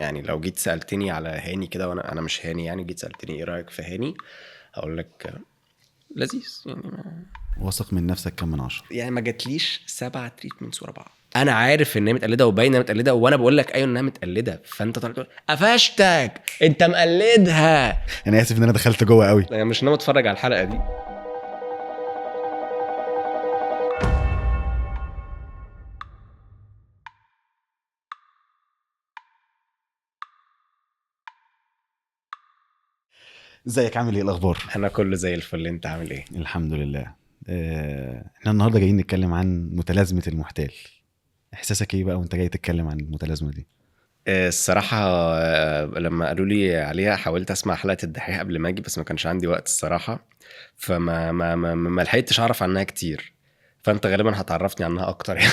يعني لو جيت سألتني على هاني كده وانا مش هاني، يعني جيت سألتني ايه رأيك في هاني، هقول لك لذيذ. واثق من نفسك كم من 10؟ يعني ما جاتليش 7 تريتمنتس ورا بعض. انا عارف ان هي متقلده وباينه انها متقلده، وانا بقول لك ايوه انها متقلده، فانت طلعت تقول قفشتك انت مقلدها. انا اسف ان انا دخلت جوه قوي. يعني مش ناوي اتفرج على الحلقه دي. ازيك؟ عامل ايه؟ الاخبار؟ انا كله زي الفل، انت عامل ايه؟ الحمد لله. احنا النهارده جايين نتكلم عن متلازمه المحتال. احساسك ايه بقى وانت جاي تتكلم عن المتلازمه دي؟ الصراحة لما قالوا لي عليها حاولت اسمع حلقة الدحيح قبل ما اجي، بس ما كانش عندي وقت الصراحة. فما ما لحقتش اعرف عنها كتير. فانت غالبا هتعرفني عنها اكتر يعني.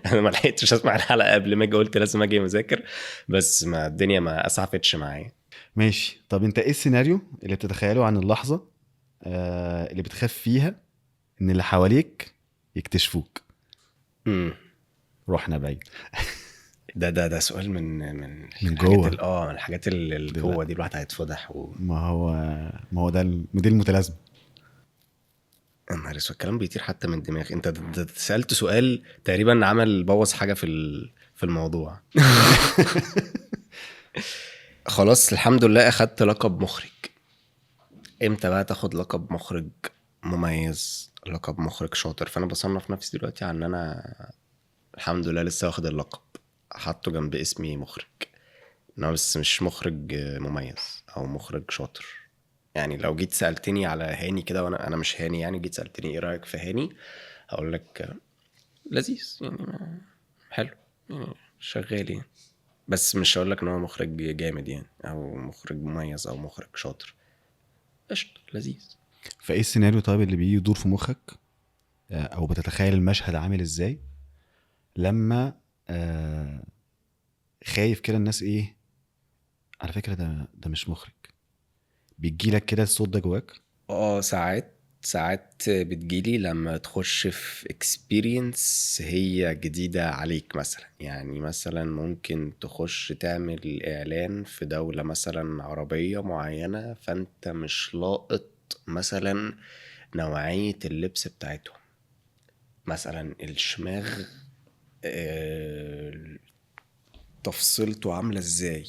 انا ما لحقتش اسمع الحلقة قبل ما اجي، قلت لازم اجي مذاكر، بس ما الدنيا ما اسعفتش معايا. ماشي. طب انت ايه السيناريو اللي بتتخيله عن اللحظه اللي بتخاف فيها ان اللي حواليك يكتشفوك؟ امم رحنا بعيد. ده سؤال من من الحاجات جوه. من الحاجات اللي جوه دي الواحد هيتفضح ما هو دي المتلازمه. يا نهار اسود، الكلام بيطير حتى من دماغي. انت سألت سؤال تقريبا عمل بوظ حاجة في الموضوع. خلاص الحمد لله اخدت لقب مخرج. امتى بقى تاخد لقب مخرج مميز، لقب مخرج شاطر؟ فانا بصنف نفسي دلوقتي عن ان انا الحمد لله لسه واخد اللقب، حاطه جنب اسمي مخرج. انا بس مش مخرج مميز او مخرج شاطر. يعني لو جيت سألتني على هاني كده وانا مش هاني، يعني جيت سألتني ايه رأيك في هاني، هقول لك لذيذ يعني حلو، يعني شغال يعني. بس مش هقول لك ان هو مخرج جامد يعني، او مخرج مميز او مخرج شاطر. قشطه لذيذ. فايه السيناريو طيب اللي بيجي يدور في مخك، او بتتخيل المشهد عامل ازاي لما آه، خايف كده الناس ايه؟ على فكرة ده مش مخرج. بيجيلك كده الصوت ده جواك؟ ساعات بتجيلي لما تخش في experience هي جديدة عليك. مثلا يعني مثلا ممكن تخش تعمل إعلان في دولة مثلا عربية معينة، فأنت مش لاقط مثلا نوعية اللبس بتاعتهم، مثلا الشماغ آه، تفصيلته عاملة ازاي،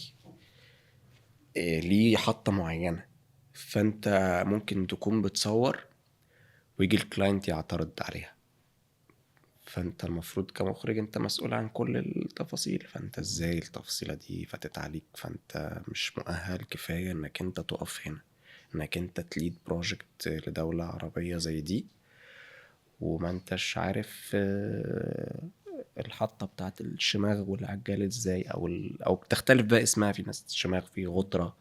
ليه حطة معينة. فانت ممكن تكون بتصور ويجي الكلاينت يعترض عليها، فانت المفروض كمخرج انت مسؤول عن كل التفاصيل، فانت ازاي التفصيلة دي فاتت عليك، فانت مش مؤهل كفاية انك انت تقف هنا، انك انت تليد بروجكت لدولة عربية زي دي، وما انتش عارف الحطة بتاعت الشماغ والعجال ازاي، او بتختلف بقى اسمها، في ناس الشماغ في غطرة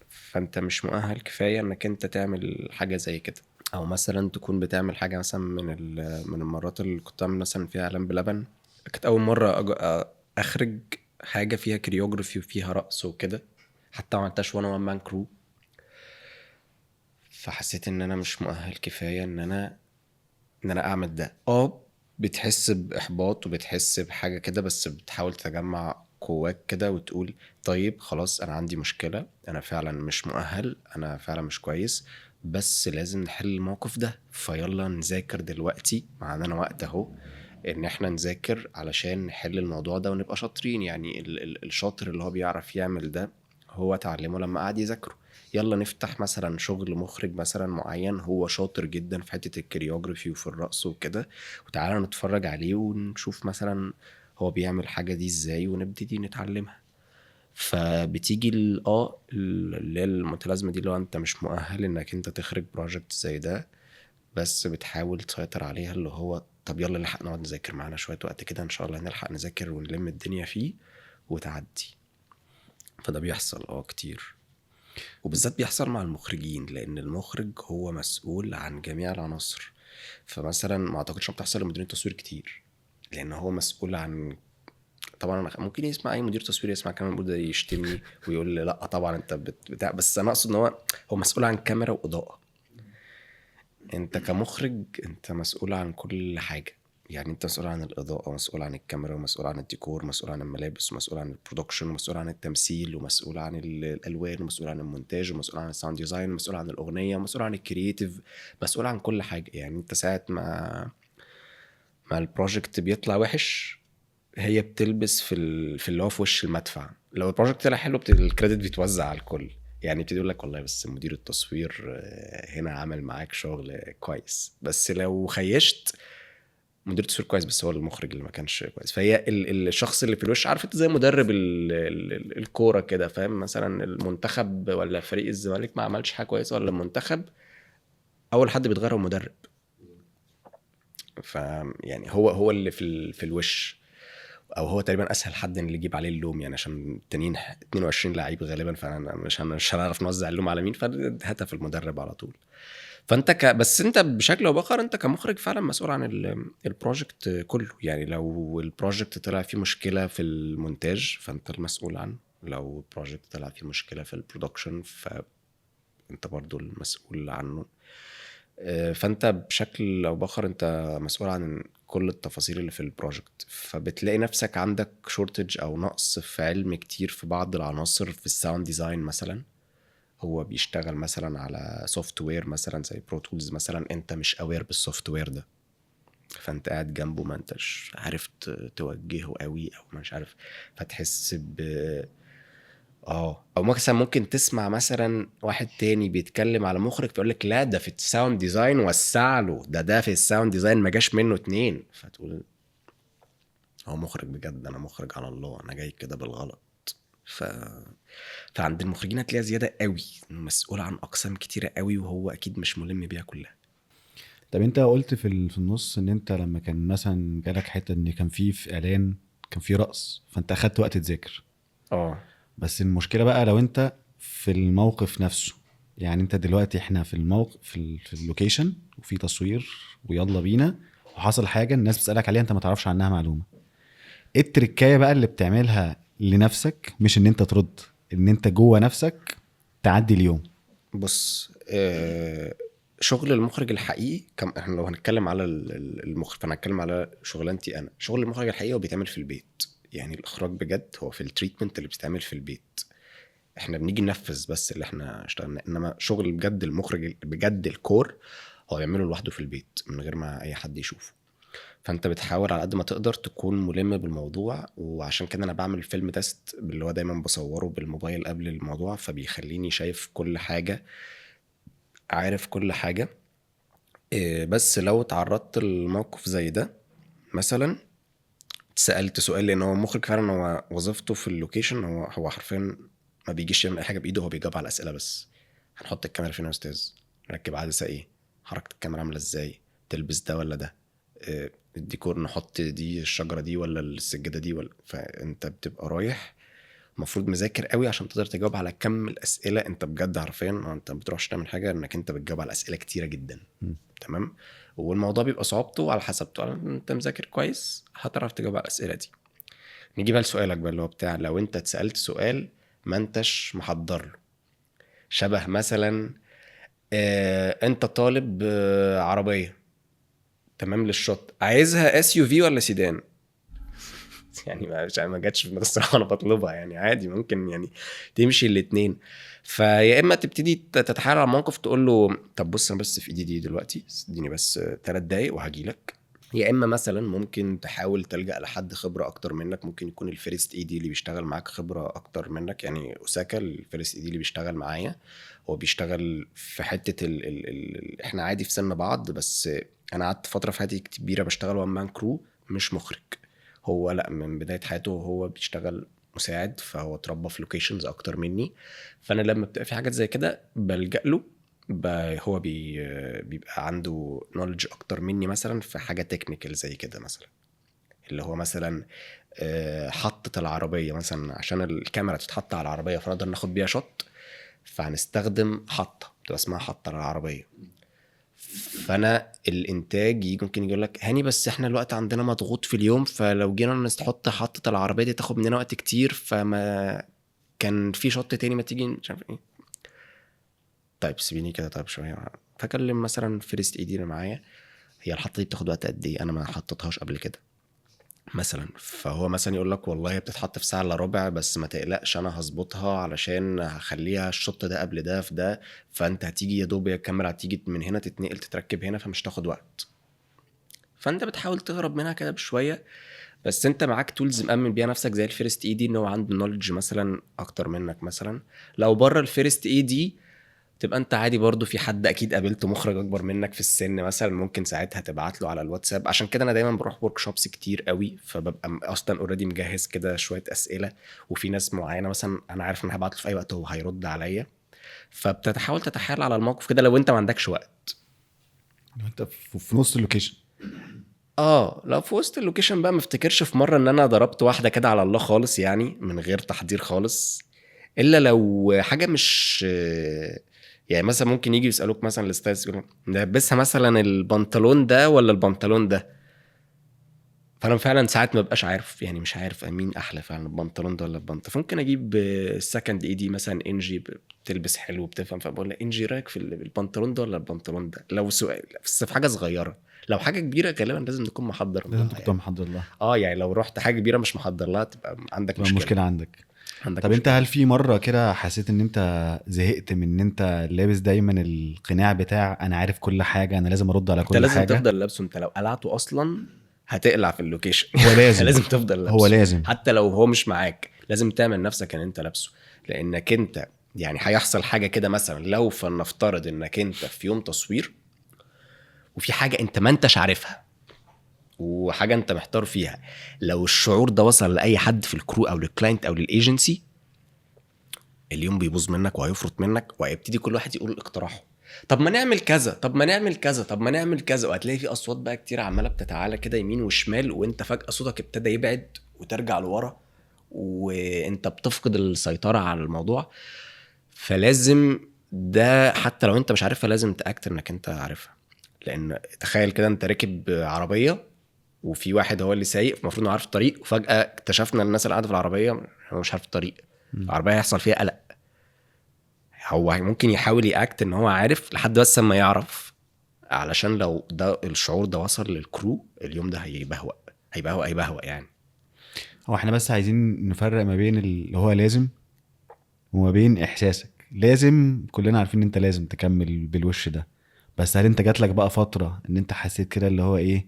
فانت مش مؤهل كفاية انك انت تعمل حاجة زي كده. او مثلا تكون بتعمل حاجة مثلا من المرات اللي كنت عامل مثلا فيها اعلان بلبن، كانت اول مرة اخرج حاجة فيها كريوجرافي وفيها رقص وكده، حتى ما عملتهاش وانا وان مان كرو. فحسيت ان انا مش مؤهل كفاية ان انا اعمل ده. بتحس باحباط وبتحس بحاجه كده، بس بتحاول تجمع قواك كده وتقول طيب خلاص انا عندي مشكله، انا فعلا مش مؤهل، انا فعلا مش كويس، بس لازم نحل الموقف ده. فيلا نذاكر دلوقتي، معانا وقت اهو ان احنا نذاكر علشان نحل الموضوع ده ونبقى شاطرين. يعني الشاطر اللي هو بيعرف يعمل ده هو اتعلمه لما قعد يذاكره. يلا نفتح مثلا شغل مخرج مثلا معين هو شاطر جدا في حتة الكريوجرافي وفي الرقص وكده، وتعالى نتفرج عليه ونشوف مثلا هو بيعمل حاجة دي ازاي ونبتدي نتعلمها. فبتيجي اللي هي المتلازمة دي، اللي هو انت مش مؤهل انك انت تخرج بروجكت زي ده، بس بتحاول تسيطر عليها، اللي هو طب يلا نلحق نقعد نذاكر، معانا شوية وقت كده ان شاء الله نلحق نذاكر ونلم الدنيا فيه وتعدي. فده بيحصل كتير، وبالذات بيحصل مع المخرجين، لان المخرج هو مسؤول عن جميع العناصر. فمثلا ما اعتقدش بتحصل لمديرين تصوير كتير، لان هو مسؤول عن، طبعا أنا ممكن يسمع اي مدير تصوير يسمع كمان بدا يشتمني ويقول لي لا طبعا انت بتاع، بس انا اقصد ان هو مسؤول عن كاميرا واضاءه. انت كمخرج انت مسؤول عن كل حاجه، يعني انت مسؤول عن الاضاءه، مسؤول عن الكاميرا، مسؤول عن الديكور، مسؤول عن الملابس، مسؤول عن البرودكشن، مسؤول عن التمثيل، ومسؤول عن الالوان، ومسؤول عن المونتاج، ومسؤول عن الساوند ديزاين، مسؤول عن الاغنيه، مسؤول عن الكرييتيف، مسؤول عن كل حاجه. يعني انت ساعه ما البروجكت بيطلع وحش، هي بتلبس في اللي هو في وش المدفع. لو البروجكت طلع حلو الكريدت بيتوزع على الكل. يعني بتقول لك والله بس مدير التصوير هنا عمل معاك شغل كويس، بس لو خيشت مدير التصوير كويس بس هو المخرج اللي ما كانش كويس. فهي الشخص اللي في الوش، عارف انت زي مدرب الكوره كده، فاهم؟ مثلا المنتخب ولا فريق الزمالك ما عملش حاجه كويسه ولا المنتخب، اول حد بيتغير هو المدرب. ف يعني هو اللي في الوش، او هو تقريبا اسهل حد اللي يجيب عليه اللوم، يعني عشان التانيين 22 لعيب غالبا، فانا مش هنعرف نوزع اللوم على مين، فهدف المدرب على طول. فانت بس انت بشكل او باخر انت كمخرج فعلا مسؤول عن البروجكت كله. يعني لو البروجكت طلع فيه مشكله في المونتاج فانت المسؤول عنه، لو البروجكت طلع فيه مشكله في البرودكشن فانت برضو المسؤول عنه. فانت بشكل او باخر انت مسؤول عن كل التفاصيل اللي في البروجكت. فبتلاقي نفسك عندك شورتج او نقص في علم كتير في بعض العناصر. في الساوند ديزاين مثلا، هو بيشتغل مثلا على سوفت وير مثلا زي برو تولز مثلا، انت مش اوير بالسوفت وير ده، فانت قاعد جنبه ما انتش عارف توجهه قوي، او مش عارف، فتحس او مثلا ممكن تسمع مثلا واحد تاني بيتكلم على مخرج فيقول لك لا ده في الساوند ديزاين وسع له، ده في الساوند ديزاين ما جاش منه اتنين، فتقول هو مخرج بجد، انا مخرج على الله، انا جاي كده بالغلط. ف... فعند المخرجين هتلاقيها زياده قوي، انه مسؤول عن اقسام كتيره قوي وهو اكيد مش ملم بيها كلها. طب انت قلت في النص ان انت لما كان مثلا جالك حته ان كان في اعلان كان في رقص فانت اخدت وقت تذاكر. اه بس المشكله بقى لو انت في الموقف نفسه، يعني انت دلوقتي احنا في الموقف في اللوكيشن وفي تصوير ويلا بينا، وحصل حاجه الناس بتسالك عليها انت ما تعرفش عنها معلومه، ايه التركايه بقى اللي بتعملها لنفسك؟ مش ان انت ترد، ان انت جوه نفسك تعدي اليوم. بص، شغل المخرج الحقيقي احنا لو هنتكلم على المخرج، فانا هتكلم على شغلانتي انا. شغل المخرج الحقيقي هو بيتعمل في البيت. يعني الاخراج بجد هو في التريتمنت اللي بتتعمل في البيت، احنا بنيجي ننفذ بس اللي احنا اشتغلنا. انما شغل بجد المخرج بجد الكور هو بيعمله لوحده في البيت من غير ما اي حد يشوفه. فانت بتحاول على قد ما تقدر تكون ملم بالموضوع، وعشان كده انا بعمل فيلم تيست اللي هو دايما بصوره بالموبايل قبل الموضوع، فبيخليني شايف كل حاجة، عارف كل حاجة. بس لو تعرضت لموقف زي ده مثلا، سألت سؤال، لان هو مخرج فعلا هو وظيفته في اللوكيشن هو حرفيا ما بيجيش يعمل اي حاجه بايده، هو بيجاوب على الاسئله بس. هنحط الكاميرا فين يا استاذ؟ نركب عدسه ايه؟ حركه الكاميرا عامله ازاي؟ تلبس ده ولا ده؟ الديكور نحط دي الشجره دي ولا السجاده دي ولا. فانت بتبقى رايح المفروض مذاكر قوي عشان تقدر تجاوب على كم الاسئله. انت بجد حرفيا انت ما بتروحش تعمل حاجه انك انت بتجاوب على اسئله كتيره جدا. تمام. والموضوع بيبقى صعوبته على حسب انت مذاكر كويس هتعرف تجاوب على الاسئله دي. نيجي بقى لسؤالك بقى اللي هو بتاع لو انت اتسالت سؤال ما انتش محضر له. شبه مثلا انت طالب عربيه، تمام، للشط، عايزها اس يو في ولا سيدان؟ يعني ما جاتش في دماغي الصراحه انا بطلبها، يعني عادي ممكن يعني تمشي الاتنين. فيا اما تبتدي تتحايل على الموقف تقول له طب بص انا بس في ايدي دي دلوقتي، اديني بس 3 دقايق وهجيلك. يا اما مثلا ممكن تحاول تلجأ لحد خبره اكتر منك، ممكن يكون الفيرست اي دي اللي بيشتغل معاك خبره اكتر منك. يعني اوساكا الفيرست اي دي اللي بيشتغل معايا هو بيشتغل في حته احنا عادي في سن بعض، بس انا قعدت فتره في حياتي كبيره بشتغل وان مان كرو مش مخرج. هو لا، من بدايه حياته هو بيشتغل مساعد، فهو اتربى في لوكيشنز اكتر مني. فانا لما بتبقى في حاجات زي كده بلجأ له. هو بيبقى عنده نولج اكتر مني مثلا في حاجه تكنيكال زي كده مثلا، اللي هو مثلا حطة العربيه مثلا عشان الكاميرا تتحط على العربيه فنقدر ناخد بيها شوت، فهنستخدم حطه بتبقى اسمها حطه العربيه. فانا الانتاج ممكن يقول لك هاني بس احنا الوقت عندنا مضغوط في اليوم، فلو جينا نحط حطة العربيه دي تاخد مننا وقت كتير، فما كان في شوت تاني ما تيجي مش عارف ايه. طيب سيبيني كده طيب شويه، فاكلم مثلا فيرست اي دي اللي معايا هي الحطه دي بتاخد وقت قد ايه، انا ما حطيتهاش قبل كده مثلا. فهو مثلا يقول لك والله هي بتتحط في ساعه الا ربع، بس ما تقلقش انا هظبطها علشان هخليها الشوط ده قبل ده في ده، فانت هتيجي يا دوب الكاميرا هتيجي من هنا تتنقل تتركب هنا، فمش تاخد وقت. فانت بتحاول تهرب منها كده بشويه، بس انت معاك تولز مأمن بيها نفسك زي الفيرست اي دي، ان هو عنده نولج مثلا اكتر منك مثلا. لو بره الفيرست اي دي تبقى انت عادي برضو، في حد اكيد قابلته مخرج اكبر منك في السن مثلا، ممكن ساعتها تبعت له على الواتساب. عشان كده انا دايما بروح ورك شوبس كتير قوي، فببقى اصلا اوريدي مجهز كده شويه اسئله، وفي ناس معينه مثلا انا عارف ان هبعت له في اي وقت هو هيرد عليا، فبتتحاول تتحايل على الموقف كده لو انت ما عندكش وقت. انت في نص اللوكيشن. اه لو في وسط اللوكيشن بقى، ما افتكرش في مره ان انا ضربت واحده كده على الله خالص يعني من غير تحضير خالص، الا لو حاجه مش يعني مثلا ممكن يجي يسالوك مثلا الستايلز يقولوا نلبسها مثلا البنطلون ده ولا البنطلون ده، فانا فعلا ساعات ما ببقاش عارف يعني، مش عارف مين احلى فعلا البنطلون ده ولا البنطلون. فممكن اجيب السكند اي دي مثلا انجي بتلبس حلو وبتفهم، فبقول لها انجي رايك في البنطلون ده ولا البنطلون ده، لو سؤال بس في حاجه صغيره. لو حاجه كبيره غالبا لازم نكون محضر لازم لها تكون يعني. محضر لها. يعني لو رحت حاجه كبيره مش محضر لها تبقى عندك تبقى مشكله. مشكله عندك. عندك طب انت مشكله. هل في مره كده حسيت ان انت زهقت من ان انت لابس دايما القناع بتاع انا عارف كل حاجه، انا لازم ارد على انت كل لازم حاجه؟ تفضل لابسه، انت لو قلعته اصلا هتقلع في اللوكيشن. هو لازم. لازم تفضل هو لابسه لازم. حتى لو هو مش معاك، لازم تعمل نفسك ان انت لابسه. لانك انت يعني هيحصل حاجه كده مثلا، لو فلنفترض انك انت في يوم تصوير وفي حاجه انت ما انتش عارفها وحاجه انت محتار فيها، لو الشعور ده وصل لاي حد في الكرو او للكلاينت او للايجنسي، اليوم بيبوظ منك وهيفرط منك، وهيبتدي كل واحد يقول اقتراحه. طب ما نعمل كذا، طب ما نعمل كذا، طب ما نعمل كذا، وهتلاقي في اصوات بقى كتير عماله بتتعالى كده يمين وشمال، وانت فجاه صوتك ابتدى يبعد وترجع لورا، وانت بتفقد السيطره على الموضوع. فلازم ده حتى لو انت مش عارفها لازم تاكد انك انت عارفها. لان تخيل كده انت راكب عربيه وفي واحد هو اللي سايق، المفروض انه عارف الطريق، وفجاه اكتشفنا الناس اللي قاعده في العربيه هو مش عارف الطريق، العربيه هيحصل فيها قلق. هو ممكن يحاول يأكت ان هو عارف لحد بس ما يعرف، علشان لو ده الشعور ده وصل للكرو اليوم ده هيبهوأ يعني. هو احنا بس عايزين نفرق ما بين اللي هو لازم وما بين احساسك. لازم كلنا عارفين ان انت لازم تكمل بالوش ده، بس هل انت جاتلك بقى فتره ان انت حسيت كده اللي هو ايه،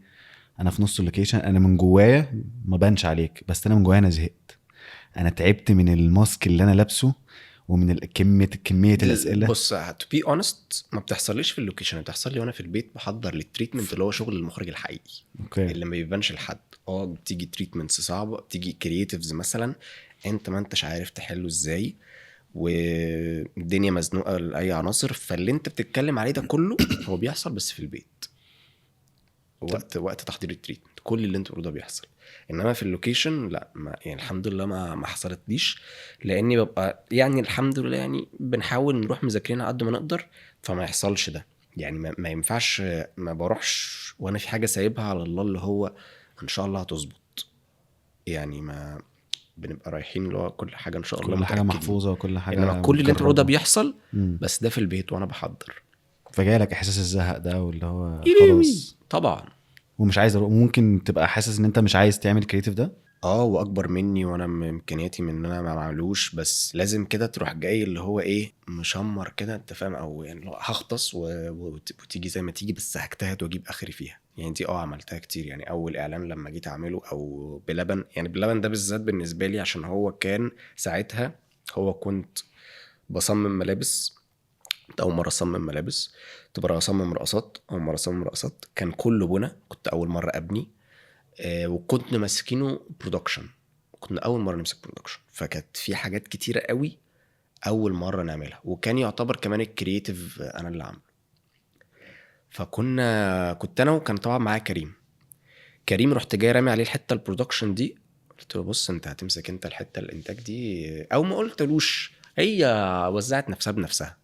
انا في نص اللوكيشن انا من جوايا ما بانش عليك بس انا من جوايا انا زهقت، انا تعبت من الماسك اللي انا لابسه ومن كميه الاسئله؟ بص to be honest ما بتحصليش في اللوكيشن، بتحصل لي وانا في البيت بحضر للتريتمنت اللي هو شغل المخرج الحقيقي اوكي. اللي ما بيبانش لحد. بتيجي تريتمنتس صعبه، بتيجي كرييتيفز مثلا انت ما انتش عارف تحله ازاي، والدنيا مزنوقه لاي عناصر، فاللي انت بتتكلم عليه ده كله هو بيحصل بس في البيت، وقت تحضير التريتمنت كل اللي انت بتقوله ده بيحصل. انما في اللوكيشن لا، ما يعني الحمد لله ما حصلتليش، لاني ببقى يعني الحمد لله يعني بنحاول نروح مذاكرين على قد ما نقدر، فما يحصلش ده. يعني ما ينفعش ما بروحش وانا في حاجه سايبها على الله اللي هو ان شاء الله هتظبط. يعني ما بنبقى رايحين اللي هو كل حاجه ان شاء الله كل حاجه متاكدين. محفوظه وكل انما حاجه كل اللي انت بتقوله ده متجربه. بيحصل مم. بس ده في البيت وانا بحضر. فجالك احساس الزهق ده واللي هو خلاص طبعا. ومش عايز ممكن تبقى حاسس ان انت مش عايز تعمل كريتيف ده؟ واكبر مني وانا امكانياتي من ان انا ما معملوش، بس لازم كده تروح جاي اللي هو ايه مشمر كده انت فاهم، او يعني لو هختص وتيجي زي ما تيجي، بس هجتهد واجيب اخري فيها يعني. دي عملتها كتير يعني. اول اعلان لما جيت اعمله او بلبن، يعني بلبن ده بالذات بالنسبه لي عشان هو كان ساعتها كنت بصمم ملابس، كنت اول مره اصمم ملابس، كنت اصمم رقصات، اول مره اصمم رقصات، كان كله بنا، كنت اول مره ابني، وكنت ماسكينه برودكشن، كنا اول مره نمسك برودكشن، فكانت في حاجات كتيره قوي اول مره نعملها، وكان يعتبر كمان الكرييتيف انا اللي عامله. كنت انا وكان طبعا معايا كريم رحت جاي رامي عليه الحته البرودكشن دي، قلت له بص انت هتمسك انت الحته الانتاج دي، او ما قلتلوش، هي وزعت نفسها بنفسها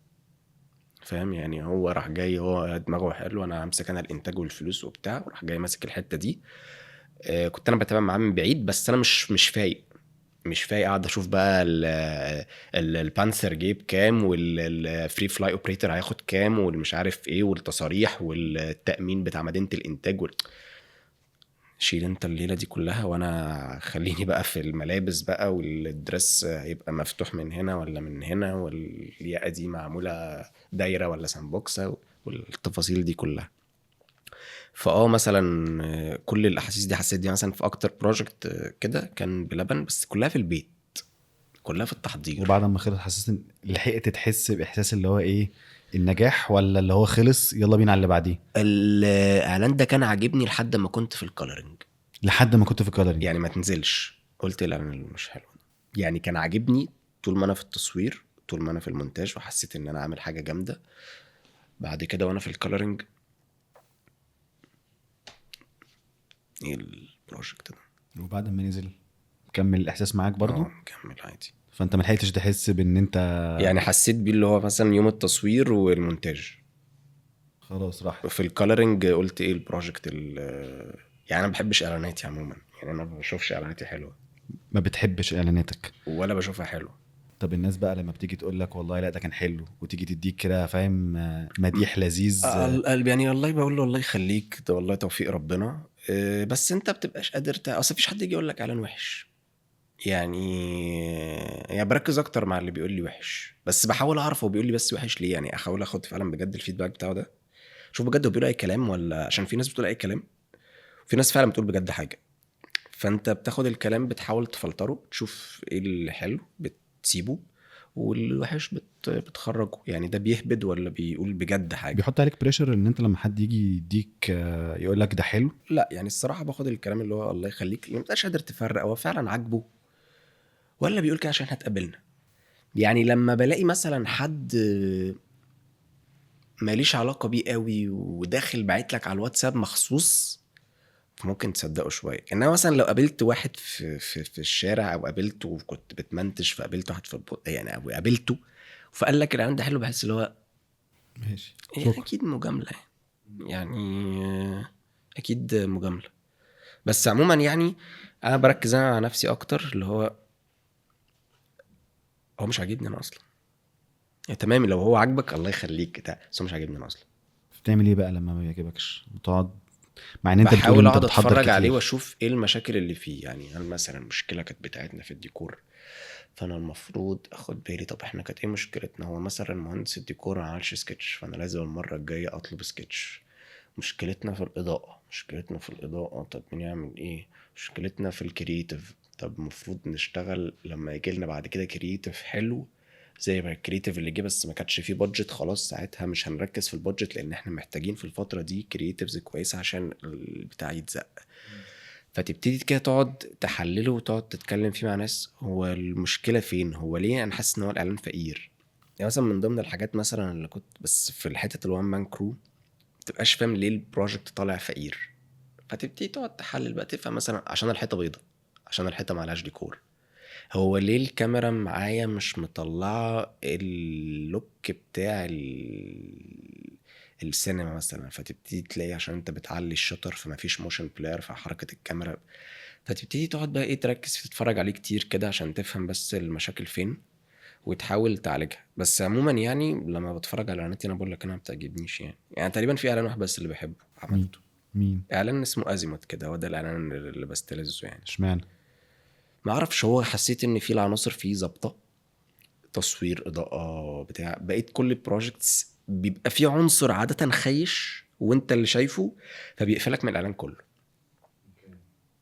فاهم يعني. هو راح جاي هو دماغه حلو، انا همسك انا الانتاج والفلوس وبتاع، وراح جاي ماسك الحته دي. كنت انا بتابع معاه من بعيد، بس انا مش فايق مش فايق قاعد اشوف بقى البانثر جيب كام والفري فلاي اوبريتور هياخد كام والمش عارف ايه والتصاريح والتأمين بتاع مدينة الانتاج شيل انت الليلة دي كلها وانا خليني بقى في الملابس بقى والدرس هيبقى مفتوح من هنا ولا من هنا والياقة دي معمولة دايرة ولا سامبوكسة والتفاصيل دي كلها. مثلا كل الاحاسيس دي حسيت دي مثلا في اكتر بروجكت كده كان بلبن، بس كلها في البيت، كلها في التحضير. وبعد ما خلص حسيت ان لحقت تحس باحساس اللي هو ايه النجاح، ولا اللي هو خلص يلا بينا على اللي بعديه؟ الاعلان ده كان عاجبني لحد ما كنت في الكولرنج، لحد ما كنت في الكالرينج. يعني ما تنزلش قلت الاعلان اللي مش حلو ده. يعني كان عاجبني طول ما انا في التصوير، طول ما انا في المونتاج، وحسيت ان انا عامل حاجه جامده. بعد كده وانا في الكولرنج ايه البروجكت ده. وبعد ما نزل كمل الاحساس معاك برضو؟ كمل عادي. فانت ما لحقتش تحس بان انت يعني حسيت بيه اللي هو مثلا يوم التصوير والمونتاج. خلاص راح في الكولرنج قلت ايه البروجكت يعني انا ما بحبش اعلاناتي عموما، يعني انا ما بشوفش اعلاناتي حلوه ما بتحبش اعلاناتك ولا بشوفها حلوه. طب الناس بقى لما بتيجي تقول لك والله لا ده كان حلو، وتيجي تديك كده فاهم مديح لذيذ يعني والله بقول له الله يخليك، ده والله توفيق ربنا. بس انت بتبقاش قادر اصل مفيش حد يجي يقول لك اعلان وحش. يعني بركز اكتر مع اللي بيقول لي وحش، بس بحاول اعرف هو بيقول لي بس وحش ليه، يعني احاول اخد فعلا بجد الفيدباك بتاعه ده، شوف بجد هو بيقول اي كلام ولا عشان في ناس بتقول اي كلام، في ناس فعلا بتقول بجد حاجه. فانت بتاخد الكلام بتحاول تفلتره، تشوف ايه اللي حلو بتسيبه والوحش بتخرجه. يعني ده بيهبد ولا بيقول بجد حاجه. بيحط عليك بريشر ان انت لما حد يجي يديك يقول لك ده حلو؟ لا يعني الصراحه باخد الكلام اللي هو الله يخليك، ما بقاش قادر تفرق هو فعلا عاجبه ولا بيقول كده عشان هتقابلنا. يعني لما بلاقي مثلا حد ماليش علاقه بيه قوي وداخل باعت لك على الواتساب مخصوص، ممكن تصدقه شويه. انما مثلا لو قابلت واحد في الشارع، او قابلته وكنت بتمنتج فقابلت واحد في يعني او قابلته فقال لك الاعلان ده حلو، بحس اللي هو ماشي يعني اكيد مجامله، يعني اكيد مجامله. بس عموما يعني انا بركز انا على نفسي اكتر، اللي هو مش عاجبني انا اصلا. يعني تمام لو هو عاجبك الله يخليك بتاع، بس هو مش عاجبني انا اصلا. بتعمل ايه بقى لما ما بيعجبكش؟ بتقعد مع ان انت بتقول بحاول ان انت اقعد بتحضر اتفرج كتير عليه واشوف ايه المشاكل اللي فيه. يعني هل مثلا المشكله كانت بتاعتنا في الديكور، فانا المفروض اخد بالي طب احنا كانت ايه مشكلتنا. هو مثلا مهندس الديكور ما عملش سكتش، فانا لازم المره الجايه اطلب سكتش. مشكلتنا في الاضاءه، طب مين يعمل ايه. مشكلتنا في الكرييتيف، طب المفروض نشتغل لما يجي لنا بعد كده كرييتيف حلو زي ما الكرييتيف اللي جه بس ما كانش فيه بادجت، خلاص ساعتها مش هنركز في البادجت لان احنا محتاجين في الفتره دي كرييتيفز كويسه عشان البتاع يتزق. فتبتدي كده تقعد تحلله وتقعد تتكلم فيه مع ناس هو المشكله فين، هو ليه انا حاسس ان هو الاعلان فقير. يعني مثلا من ضمن الحاجات مثلا اللي كنت بس في الحته الوان مان كرو متبقاش فاهم ليه البروجكت طالع فقير. فتبتدي تقعد تحلل بقى تفهم مثلا عشان الحيطه بيضه، عشان الحيطه معلهاش ديكور، هو ليه الكاميرا معايا مش مطلعه اللوك بتاع السينما مثلا. فتبتدي تلاقي عشان انت بتعلي الشطر فما فيش موشن بلاير فحركه الكاميرا. فتبتدي تقعد بقى ايه تركز تتفرج عليه كتير كده عشان تفهم بس المشاكل فين وتحاول تعالجها. بس عموما يعني لما بتفرج على اعلانات انا بقول لك انا ما بتعجبنيش. يعني تقريبا في اعلان واحد بس اللي بحبه عملته، مين؟ اعلان اسمه ازيموت كده، هو ده الاعلان اللي بستلذه. يعني اشمعنى؟ ما اعرفش، هو حسيت ان في العناصر فيه ظابطه، تصوير اضاءه بتاع. بقيت كل البروجكتس بيبقى فيه عنصر عاده خيش وانت اللي شايفه فبيقفلك من الاعلان كله.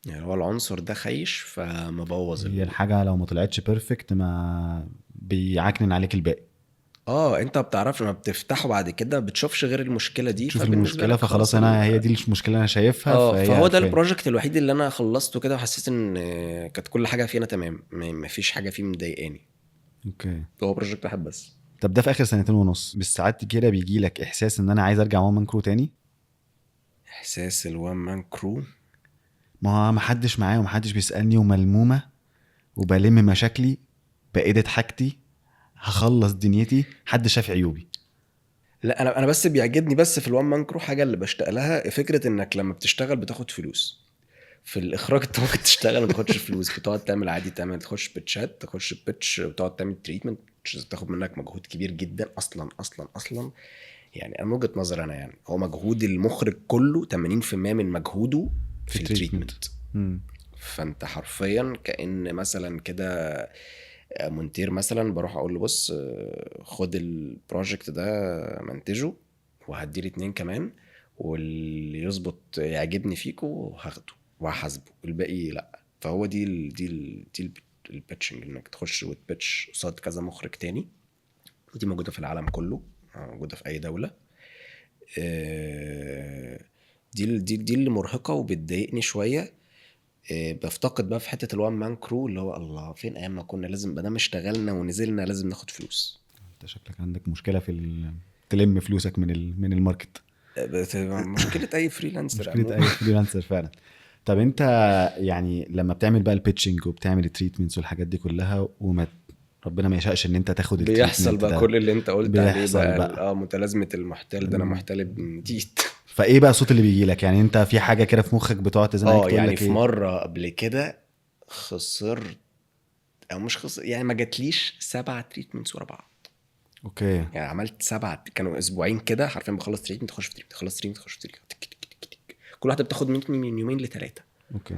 يعني هو العنصر ده خيش فمبوظ هي الحاجه لو ما طلعتش بيرفكت ما بيعكنن عليك الباقي. انت ما بتعرفش، ما بتفتحه بعد كده بتشوفش غير المشكله دي، تشوف فبالنسبه المشكله لك خلاص فخلاص انا هي دي المشكله انا شايفها فهو فهي ده كفايه. البروجكت الوحيد اللي انا خلصته كده وحسيت ان كانت كل حاجه فينا تمام، ما فيش حاجه فيه مضايقاني. اوكي. هو بروجكت واحد بس. طب ده في اخر سنتين ونص بالساعات كده بيجي لك احساس ان انا عايز ارجع وان مان كرو تاني؟ احساس الوان مان كرو، ما حدش معايا ومحدش بيسالني وملمومه وبلم مشاكلي بقيت حاجتي هخلص دنيتي حد شاف عيوبي. لا انا بس بيعجبني بس في الوان مان كرو حاجه اللي بشتاق لها، فكره انك لما بتشتغل بتاخد فلوس. في الاخراج انت ممكن تشتغل وما تاخدش فلوس، بتقعد تعمل عادي، تخش بيتشات، تخش بيتش وتقعد تعمل تريتمنت، تاخد منك مجهود كبير جدا اصلا. يعني انا من وجهة نظري انا، يعني هو مجهود المخرج كله 80% من مجهوده في التريتمنت. فانت حرفيا كأن مثلا كده مونتير مثلا بروح اقول له بص خد البروجكت ده منتجه وهديلي 2 كمان، واللي يظبط يعجبني فيكو هاخده وهحاسبه، الباقي لا. فهو دي البيتشنج، انك تخش وتبيتش قصاد كذا مخرج تاني، ودي موجوده في العالم كله، موجوده في اي دوله. دي اللي مرهقه وبتضايقني شويه. بفتقد بقى في حته الوان مان كرو، اللي هو الله فين ايام ما كنا لازم بدل اشتغلنا ونزلنا لازم ناخد فلوس. انت شكلك عندك مشكله تلم فلوسك من الماركت. مشكله اي فريلانسر مشكله اي فريلانسر فعلا. طب انت يعني لما بتعمل بقى البيتشنج وبتعمل التريتمنتس والحاجات دي كلها، ربنا ما يشاءش ان انت تاخد بيحصل التريتمنت بقى ده، كل اللي انت قلت عليه بيحصل بقى بقى. متلازمه المحتال ده، انا محتال جديد. فايه بقى الصوت اللي بيجي لك؟ يعني انت في حاجه كده في مخك بتقعد تزن عليك تقول يعني لك في ايه؟ مره قبل كده خسرت، او مش خسر يعني، ما جاتليش 7 تريتمنتس ورا بعض. اوكي. يعني عملت 7، كانوا اسبوعين كده حرفيا، بخلص تريتمنت تخش في تريتمنت، خلص تريتمنت تخش في تريتمنت، كل واحده بتاخد مني من يومين ل3. اوكي.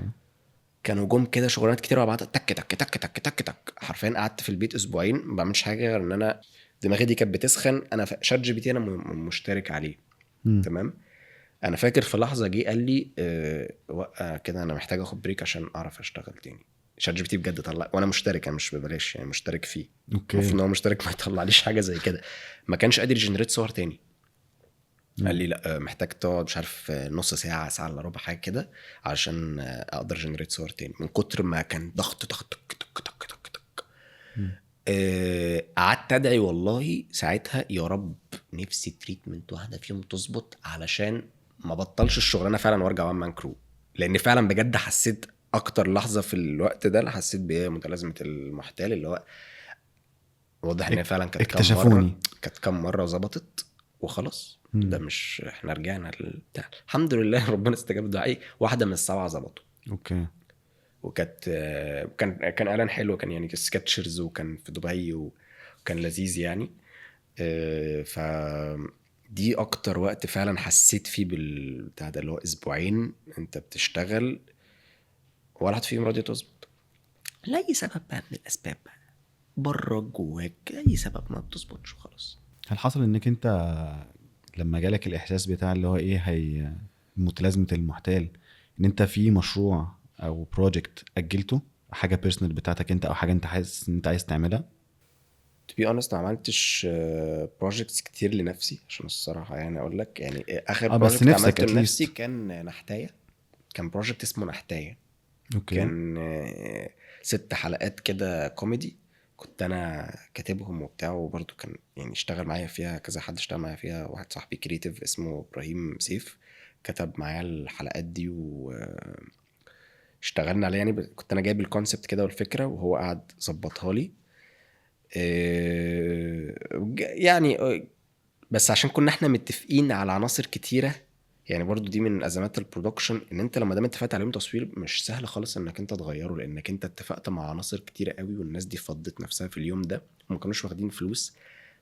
كانوا جم كده شغلانات كتير ورا بعض، تك تك تك تك تك تك، حرفيا قعدت في البيت اسبوعين ما بعملش حاجه غير ان انا دماغي دي كانت بتسخن. انا شات جي بي تي انا مشترك عليه. تمام. انا فاكر في لحظه جه قال لي وقع كده، انا محتاج اخد بريك عشان اعرف اشتغل تاني. شات جي بي تي بجد طلع، وانا مشترك، انا مش ببلاش يعني، مشترك فيه. اوكي. المفروض ان هو مشترك ما يطلعليش حاجه زي كده. ما كانش قادر يجنريت صور تاني. قال لي لا محتاج تقعد مش عارف نص ساعه، ساعه الا ربع حاجه كده، علشان اقدر جنريت صور تاني، من كتر ما كان ضغط ضغط تك تك تك تك تك. قعدت ادعي والله ساعتها يا رب نفسي تريتمنت واحده فيهم تظبط، علشان ما بطلش الشغلانه فعلا وارجع وان مان كرو. لان فعلا بجد حسيت اكتر لحظه في الوقت ده اللي حسيت بيها متلازمه المحتال، اللي هو واضح ان هي فعلا كانت اكتشفوني. كام مره ظبطت وخلاص. ده مش احنا رجعنا للبتاع، الحمد لله ربنا استجاب دعائي، واحده من ال7 ظبطوا. اوكي. وكانت كان اعلان حلو، كان يعني سكتشرز، وكان في دبي وكان لذيذ يعني. ف دي اكتر وقت فعلا حسيت فيه بالبتاع ده، اللي هو اسبوعين انت بتشتغل ولا حد فيهم راضي تظبط، لاي سبب بقى من الاسباب بقى، بره جواك اي سبب ما بتظبطش وخلاص. هل حصل انك انت لما جالك الاحساس بتاع اللي هو ايه هي متلازمه المحتال، ان انت في مشروع او بروجكت اجلته، حاجه بيرسونال بتاعتك انت او حاجه انت حاسس ان انت عايز تعملها؟ to be honest ما عملتش بروجكتس كتير لنفسي عشان الصراحة يعني اقول لك، يعني اخر بس بروجكت نفسك عملته at لنفسي least. كان نحتاية. كان بروجكت اسمه نحتاية. اوكي. كان 6 حلقات كده كوميدي، كنت انا كاتبهم وبتاع، وبرضه كان يعني اشتغل معايا فيها كذا حد، اشتغل معايا فيها واحد صاحبي كريتيف اسمه ابراهيم سيف، كتب معايا الحلقات دي واشتغلنا عليها يعني. كنت انا جايب الكونسبت كده والفكرة، وهو قاعد ظبطها لي. يعني بس عشان كنا احنا متفقين على عناصر كتيرة يعني، برضو دي من ازمات البرودكشن، ان انت لما دام اتفقت على يوم تصوير مش سهل خالص انك انت تغيره، لانك انت اتفقت مع عناصر كتيرة قوي، والناس دي فضت نفسها في اليوم ده وما كانوش واخدين فلوس.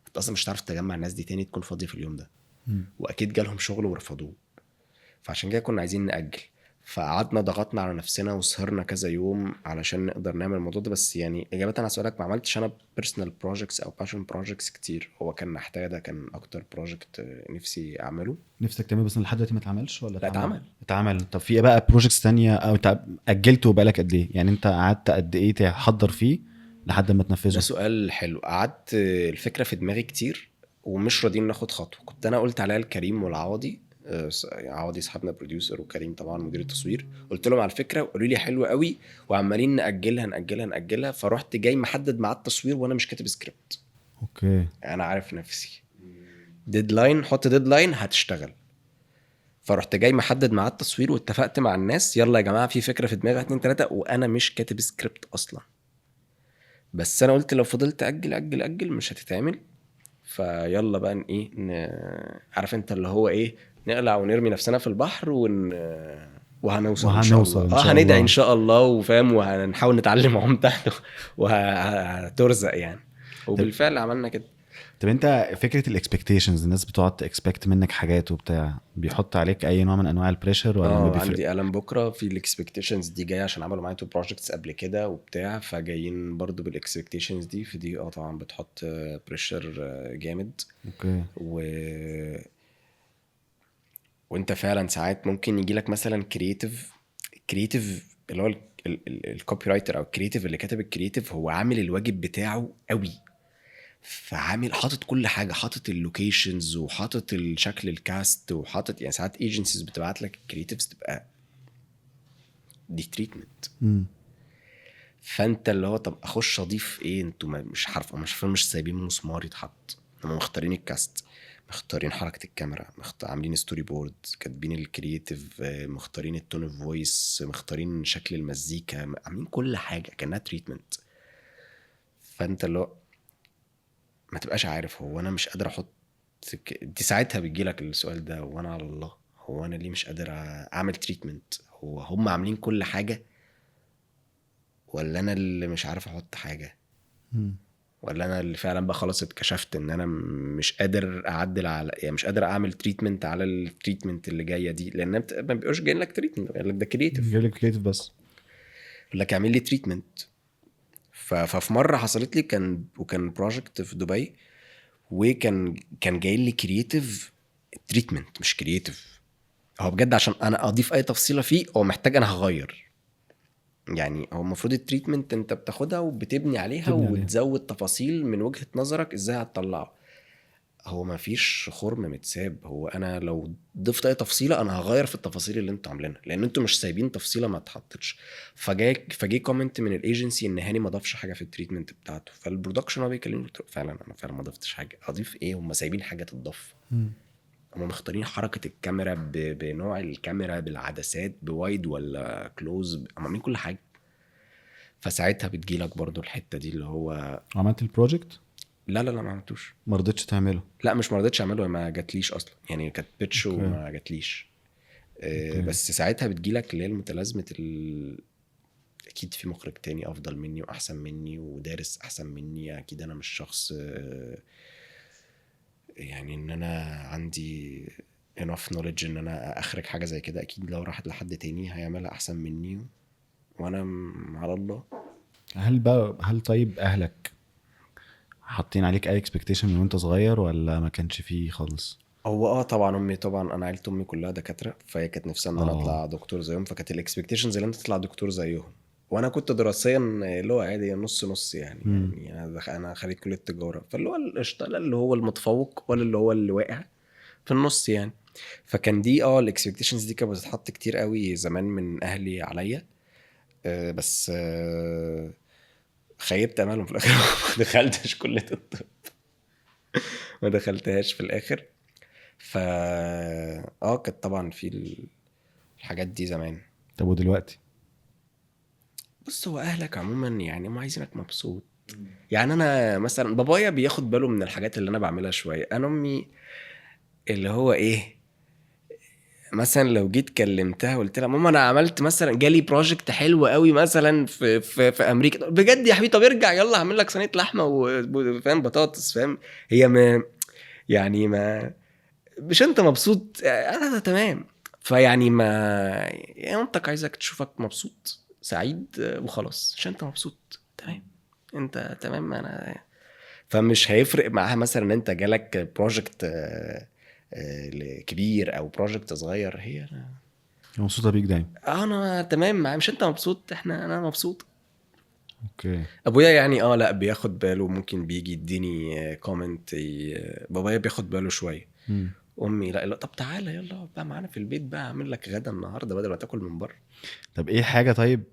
انت اصلا مش هتعرف تجمع الناس دي تاني تكون فاضية في اليوم ده، واكيد جالهم شغل ورفضوه. فعشان كده كنا عايزين نأجل، فقعدنا ضغطنا على نفسنا وسهرنا كذا يوم علشان نقدر نعمل الموضوع ده. بس يعني إجابة على سؤالك، ما عملتش أنا personal projects أو passion projects كتير. هو كان محتاج، ده كان أكتر project نفسي أعمله. نفسك تعمله بس لحد دلوقتي ما اتعملش ولا لا اتعمل. اتعمل. طب في ايه بقى بروجكتس تانية او انت اجلته بقالك قد ايه؟ يعني انت قعدت قد ايه تحضر فيه لحد ما ده تنفذه؟ سؤال حلو. قعدت الفكرة في دماغي كتير ومش راضيين ناخد خطوة. كنت أنا قلت عليها الكريم والعوضي، عوضي صاحبنا بروديوسر، وكريم طبعا مدير التصوير، قلت لهم على الفكرة وقالوا لي حلوة قوي وعمالين نأجلها. فرحت جاي محدد ميعاد التصوير وأنا مش كاتب سكريبت. اوكي. انا عارف نفسي ديدلاين، حط ديدلاين هتشتغل. فرحت جاي محدد ميعاد التصوير واتفقت مع الناس يلا يا جماعه في فكره في دماغي 2 3، وانا مش كاتب سكريبت اصلا. بس انا قلت لو فضلت اجل مش هتتعمل. فيلا بقى ايه عارف انت اللي هو ايه، نقلع ونرمي نفسنا في البحر وهنوصل ان شاء الله. وهنوصل ان شاء هندعي ان الله. شاء الله وفاهم، وهنحاول نتعلم معاهم تحت وهترزق يعني. وبالفعل عملنا كده. طب انت فكره الاكسبكتيشنز، الناس بتقعد تكسبكت منك حاجات وبتاع، بيحط عليك اي نوع من انواع البريشر ولا ما بيفرق؟ عندي قلم بكره في الاكسبكتيشنز دي جايه، عشان عملوا معايا 2 بروجكتس قبل كده وبتاع، فجايين برضو بالاكسبكتيشنز دي. في دي طبعا بتحط بريشر جامد. اوكي. وانت فعلا ساعات ممكن يجي لك مثلا كرييتيف اللي هو الكوبي رايتر او الكرييتيف اللي كاتب الكرييتيف، هو عامل الواجب بتاعه قوي، فعامل حاطط كل حاجه، حاطط اللوكيشنز وحاطط الشكل الكاست وحاطط، يعني ساعات ايجنسيز بتبعت لك الكرييتيفز تبقى دي تريتمنت. فانت اللي هو طب اخش اضيف ايه؟ انتوا مش عارف، مش سايبين مسمار يتحط. هم مختارين الكاست، مختارين حركه الكاميرا، عاملين ستوري بورد، كاتبين الكرييتيف، مختارين التون اوف فويس، مختارين شكل المزيكا، عاملين كل حاجه كانها تريتمنت. فانت اللي هو ما تبقاش عارف، هو انا مش قادر احط دي. ساعتها بيجيلك السؤال ده، وانا على الله هو انا ليه مش قادر اعمل تريتمنت؟ هو هم عاملين كل حاجه، ولا انا اللي مش عارف احط حاجه؟ ولا انا اللي فعلا بقى خلاص اتكشفت ان انا مش قادر اعدل على، يعني مش قادر اعمل تريتمنت على التريتمنت اللي جايه دي، لان ما بيبقاش جاي لك تريتمنت، بيقول لك ده كرييتيف، جايب لك كريتيف بس، يقول لك اعمل لي تريتمنت. ففي مره حصلت لي، وكان بروجكت في دبي، كان جاي لي كرييتيف تريتمنت مش كرييتيف. هو بجد عشان انا اضيف اي تفصيله فيه هو محتاج انا هغير، يعني هو المفروض التريتمنت انت بتاخدها وبتبني عليها وتزود تفاصيل من وجهة نظرك ازاي هتطلعه. هو ما فيش خرم متساب، هو انا لو ضفت اي تفصيله انا هغير في التفاصيل اللي انتوا عاملينها، لان انتوا مش سايبين تفصيله ما اتحطتش. فجاي كومنت من الايجنسي ان هاني ما ضافش حاجه في التريتمنت بتاعته. فالبرودكشن هو بيكلمني، قلت له فعلا انا فعلا ما ضفتش حاجه. اضيف ايه؟ هم سايبين حاجه تضاف. هم مختارين حركه الكاميرا بنوع الكاميرا، بالعدسات، بوايد ولا كلوز، هم عاملين كل حاجه. فساعتها بتجيلك برضو الحته دي اللي هو عملت البروجكت؟ لا ما عملتوش. ما رضيتش تعمله؟ لا مش ما رضيتش اعمله، ما جاتليش اصلا، يعني كانت بيتش أوكي. وما جاتليش. أوكي. بس ساعتها بتجيلك اللي هي المتلازمه اكيد في مخرج تاني افضل مني واحسن مني ودارس احسن مني، اكيد انا مش شخص يعني ان انا عندي enough knowledge ان انا اخرج حاجه زي كده. اكيد لو راحت لحد تاني هيعملها احسن مني، وانا على الله. هل طيب اهلك حاطين عليك اي اكسبكتيشن من وانت صغير ولا ما كانش فيه خالص؟ هو طبعا امي، طبعا انا عيلة امي كلها دكاتره، فهي كانت نفسها ان انا اطلع دكتور زيهم، فكانت الاكسبكتيشنز ان انت تطلع دكتور زيهم. وانا كنت دراسيا اللي هو عادي نص نص يعني انا خريج كليه تجاره، فاللي هو القشطه، لا اللي هو المتفوق ولا اللي هو اللي واقع في النص يعني. فكان دي الاكسبكتيشنز دي كانت بتتحط كتير قوي زمان من اهلي عليا. بس خيبت املهم في الاخر. ما دخلتش كليه الطب، ما دخلتهاش في الاخر. كانت طبعا في الحاجات دي زمان. طب ودلوقتي؟ بص، هو اهلك عموما يعني هم عايزينك مبسوط. يعني انا مثلا بابايا بياخد باله من الحاجات اللي انا بعملها شويه. انا امي اللي هو ايه، مثلا لو جيت كلمتها وقلت لها ماما انا عملت مثلا، جالي بروجكت حلو قوي مثلا في امريكا، بجد يا حبيبي، طب ارجع يلا اعمل لك صينيه لحمه وفاهم بطاطس، فاهم؟ هي ما يعني ما مش انت مبسوط؟ انا تمام. فيعني ما يعني مامتك عايزك تشوفك مبسوط سعيد وخلاص، عشان انت مبسوط تمام، انت تمام. انا فمش هيفرق معاها مثلا ان انت جالك بروجكت كبير او بروجكت صغير. هي مبسوطه بيك دايما؟ انا تمام معاها، مش انت مبسوط انا مبسوط. اوكي. ابويا يعني لا بياخد باله، ممكن بيجي يديني كومنت. بابايا بياخد باله شويه. امي لا طب تعالى يلا بقى معانا في البيت بقى، اعمل لك غدا النهارده بدل ما تاكل من بره. طب ايه حاجه طيب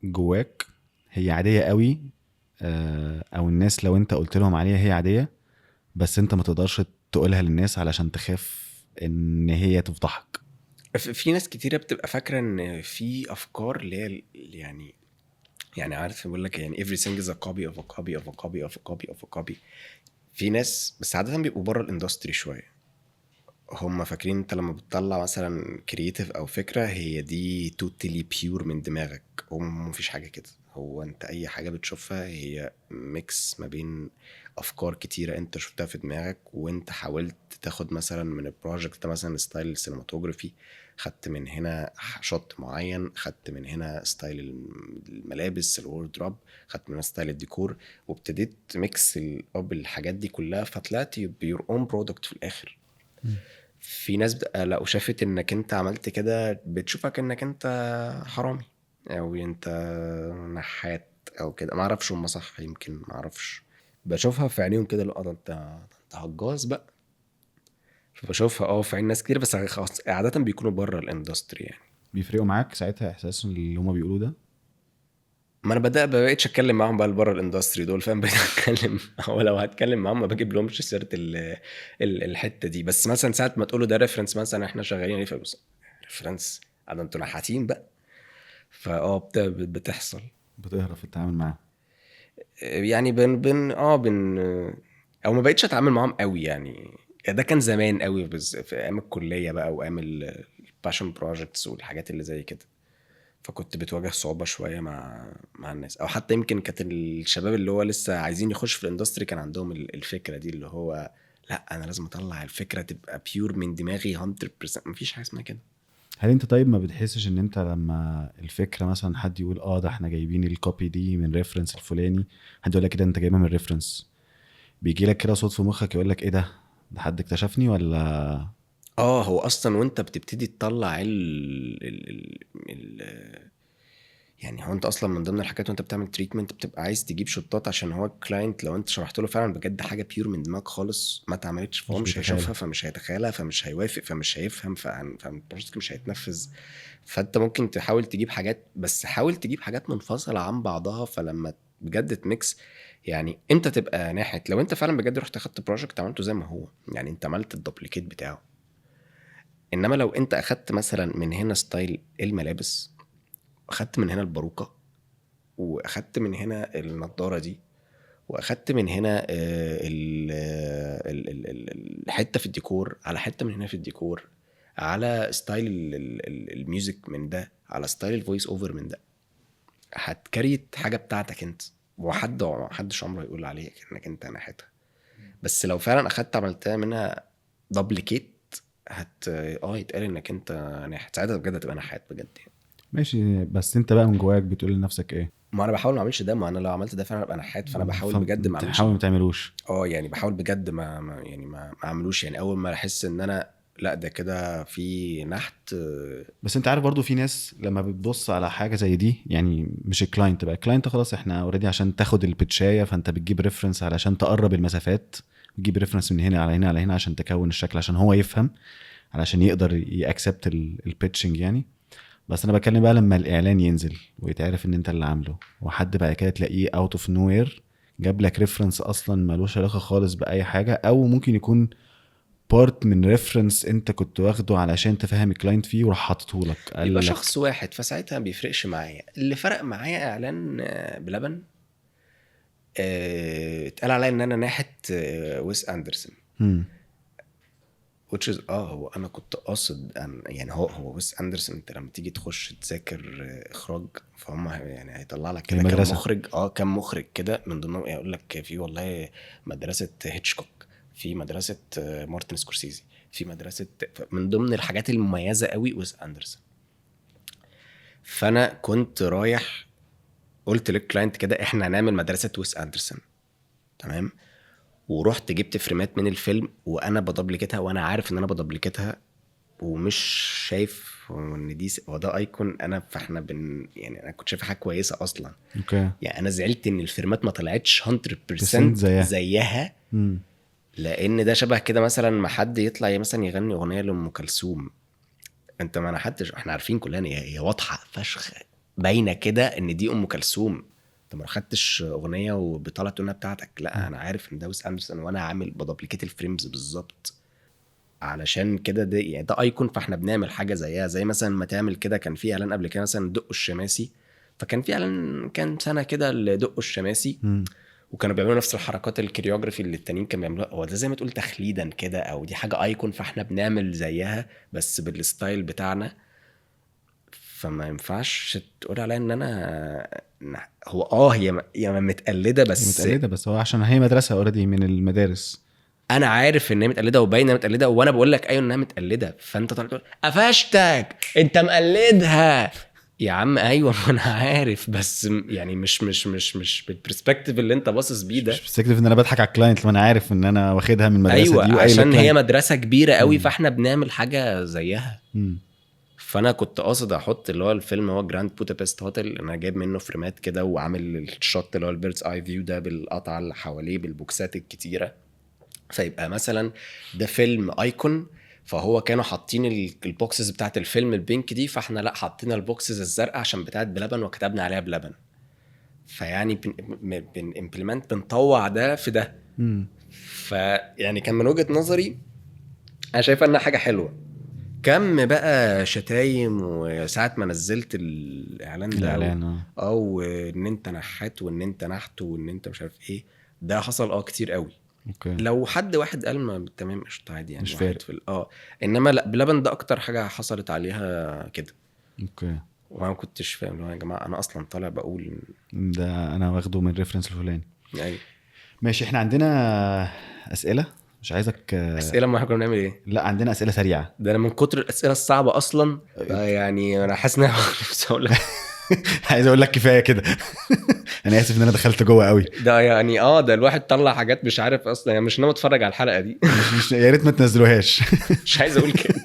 جواك هي عاديه قوي، او الناس لو انت قلت لهم عليها هي عاديه بس انت ما تقدرش تقولها للناس علشان تخاف ان هي تفضحك؟ في ناس كتيره بتبقى فاكره ان في افكار اللي هي يعني عارف بيقول لك يعني everything is a copy of a copy of a copy of a copy of a copy. في ناس بس عاده بيبقوا بره الاندستري شويه، هم فاكرين انت لما بتطلع مثلا كرييتيف او فكره هي دي توتالي بيور من دماغك، ومفيش حاجه كده. هو انت اي حاجه بتشوفها هي ميكس ما بين افكار كتيره انت شفتها في دماغك، وانت حاولت تاخد مثلا من البروجكت ده مثلا ستايل السينماتوجرافي، خدت من هنا شوت معين، خدت من هنا ستايل الملابس الوردروب، خدت من هنا ستايل الديكور، وابتديت ميكس اب الحاجات دي كلها، فطلعت بيور اون برودكت في الاخر. في ناس لو شافت انك انت عملت كده بتشوفك انك انت حرامي، او انت نحات او كده، ما اعرفش هم صح، يمكن ما اعرفش، بشوفها في عينيهم كده، لا ده انت هجاص بقى. فبشوفها في عين ناس كتير، بس عادة بيكونوا بره الاندستري يعني. بيفرقوا معاك ساعتها احساس اللي هما بيقولوه ده؟ ما انا بقيتش اتكلم معاهم بقى بره الاندستري دول، فاهم؟ بقيت اتكلم هو لو هتكلم معاهم ما بجيب لهمش سيره الحته دي. بس مثلا ساعه ما تقولوا ده ريفرنس مثلا احنا شغالين عليه، فبص ريفرنس ده انتوا نحاتين بقى. بتحصل. بتهرب في التعامل معاه؟ يعني بن او ما بقيتش اتعامل معاهم قوي يعني. ده كان زمان قوي، بس في ايام الكليه بقى وايام الباشن بروجكتس والحاجات اللي زي كده، فكنت بتواجه صعوبة شوية مع الناس، او حتى يمكن كانت الشباب اللي هو لسه عايزين يخش في الاندستري كان عندهم الفكرة دي، اللي هو لا انا لازم اطلع الفكرة تبقى بيور من دماغي 100%، مفيش حاجة اسمها كده. هل انت طيب ما بتحسش ان انت لما الفكره مثلا حد يقول ده احنا جايبين الكوبي دي من ريفرنس الفلاني، حد يقول لك كده انت جايبها من ريفرنس، بيجي لك كده صوت في مخك يقول لك ايه ده حد اكتشفني ولا؟ هو اصلا وانت بتبتدي تطلع ال يعني هو انت اصلا من ضمن الحاجات وانت بتعمل تريتمنت بتبقى عايز تجيب شطات، عشان هو الكلاينت لو انت شرحت له فعلا بجد حاجه بيور من دماغك خالص ما اتعملتش، فهو مش مش هيشوفها، بيتخيلها. فمش هيتخيلها، فمش هيوافق، فمش هيفهم، فالبروجكت مش هيتنفذ. فانت ممكن تحاول تجيب حاجات، بس حاول تجيب حاجات منفصله عن بعضها، فلما بجد تميكس يعني امتى تبقى ناحيه لو انت فعلا بجد رحت اخدت بروجكت عملته زي ما هو، يعني انت عملت الدوبليكيت بتاعه. انما لو انت اخدت مثلا من هنا ستايل الملابس، اخدت من هنا الباروكه، واخدت من هنا النضاره دي، واخدت من هنا الحته في الديكور، على حته من هنا في الديكور، على ستايل الميوزك من ده، على ستايل الفويس اوفر من ده، هتكريت حاجه بتاعتك انت، محدش عمره يقول عليك انك انت ناحيتها. بس لو فعلا اخدت عملتها منها دبليكيت، يتقال انك انت ناحيت، ساعتها بجد هتبقى ناحيت بجد يعني. ماشي، بس انت بقى من جواك بتقول لنفسك ايه؟ ما انا بحاول ما اعملش ده، ما انا لو عملت ده فعلا ابقى نحات، فانا بحاول بجد ما اعملش فبتحاول ما ده. تعملوش. يعني بحاول بجد يعني ما اعملوش، يعني اول ما احس ان انا لا ده كده في نحت. بس انت عارف برضو في ناس لما بتبص على حاجه زي دي، يعني مش الكلاينت بقى، الكلاينت خلاص احنا اوريدي عشان تاخد البيتشايه فانت بتجيب ريفرنس علشان تقرب المسافات، بتجيب ريفرنس من هنا على هنا على هنا عشان تكون الشكل، عشان هو يفهم، علشان يقدر يأكسبت البيتشنج يعني. بس انا بتكلم بقى لما الاعلان ينزل ويتعرف ان انت اللي عامله، وحد بعد كده تلاقيه اوت اوف نو وير جاب لك ريفرنس اصلا ملوش علاقه خالص باي حاجه، او ممكن يكون بارت من ريفرنس انت كنت واخده علشان تفهم الكلاينت فيه وراح حاطته لك بيبقى قال لك. شخص واحد، فساعتها ما بيفرقش معايا. اللي فرق معايا اعلان بلبن، اتقال عليا ان انا ناحت ويس اندرسون، هم. which is هو انا كنت قاصد يعني هو ويس اندرسون، انت لما تيجي تخش تذاكر اخراج، فهم يعني هيطلع لك هي كده كم مدرسه. مخرج، كم مخرج كده من ضمنهم يقول لك في والله مدرسه هيتشكوك، في مدرسه مارتن سكورسيزي، في مدرسه، من ضمن الحاجات المميزه قوي ويس اندرسون. فانا كنت رايح قلت للكلاينت كده احنا هنعمل مدرسه ويس اندرسون، تمام. ورحت جبت فريمات من الفيلم وانا بدبلكتها، وانا عارف ان انا بدبلكتها، ومش شايف ان دي هو ده ايكون انا، فاحنا يعني انا كنت شايف حاجه كويسه اصلا. اوكي. يعني انا زعلت ان الفيرمات ما طلعتش 100% بسنت زيها. زيها، هم. لان ده شبه كده مثلا ما حد يطلع مثلا يغني اغنيه لام كلثوم، انت ما انا حدش، احنا عارفين كلنا هي واضحه فشخ، باينه كده ان دي ام كلثوم. انت ما خدتش اغنيه وبطلعت تونها بتاعتك، لا انا عارف ان ده ويس اندرسون، وانا عامل بدبليكيت الفريمز بالظبط. علشان كده ده يعني ده ايكون، فاحنا بنعمل حاجه زيها. زي مثلا ما تعمل كده، كان في اعلان قبل كده مثلا دقوا الشماسي، فكان في اعلان كان سنه كده لدقوا الشماسي، هم. وكانوا بيعملوا نفس الحركات الكوريوجرافي اللي التانيين كانوا بيعملوها. هو ده زي ما تقول تخليدا كده، او دي حاجه ايكون فاحنا بنعمل زيها بس بالستايل بتاعنا. فما ينفعش تقول عليا ان انا هو هي متقلده هي بس. متقلده بس هو عشان هي مدرسه اوريدي من المدارس. انا عارف ان هي متقلده وباين انها متقلده، وانا بقول لك ايوه انها متقلده، فانت طالع تقول قفشتك انت مقلدها. يا عم ايوه ما انا عارف، بس يعني مش بالبرسبكتيف اللي انت باصص بيه ده. مش بستكتف ان انا بضحك على الكلاينت، لما انا عارف ان انا واخدها من المدرسه ايوه دي وقايل عشان هي للكلاينت. مدرسه كبيره قوي فاحنا بنعمل حاجه زيها. مم. فانا كنت قاصد احط اللي هو الفيلم هو جراند بودابست هوتل، انا جايب منه فريمات كده وعامل الشوت اللي هو البيردز اي فيو ده بالقطعه اللي حواليه بالبوكسات الكتيره، فيبقى مثلا ده فيلم ايكون. فهو كانوا حاطين البوكسز بتاعت الفيلم البينك دي، فاحنا لا حاطين البوكسز الزرقاء عشان بتاعت بلبن وكتبنا عليها بلبن. فيعني بنimplement بنطوع ده في ده. مم. فيعني كان من وجهة نظري انا شايف انها حاجة حلوة. كم بقى شتايم وساعة ما نزلت الاعلان ده الاعلان او ان انت نحات وان انت نحت وان انت مش عارف ايه، ده حصل كتير قوي. اوكي. لو حد واحد قال ما تمام قشطه عادي يعني، مش واحد فارق. في انما لا بلبن ده اكتر حاجه حصلت عليها كده. اوكي. وانا ما كنتش فاهم اللي هو يا جماعه انا اصلا طالع بقول ده انا واخده من ريفرنس الفلاني. يعني. ماشي، احنا عندنا اسئله، مش عايزك اسئله ما احنا كنا بنعمل ايه؟ لا عندنا اسئله سريعه. ده انا من كتر الاسئله الصعبه اصلا يعني انا حاسس ان انا مش هقول لك. عايز اقول لك كفايه كده. انا اسف ان انا دخلت جوه قوي. ده يعني ده الواحد طلع حاجات مش عارف اصلا يعني، مش ناوي اتفرج على الحلقه دي. مش يا ريت ما تنزلوهاش. مش عايز اقول كده.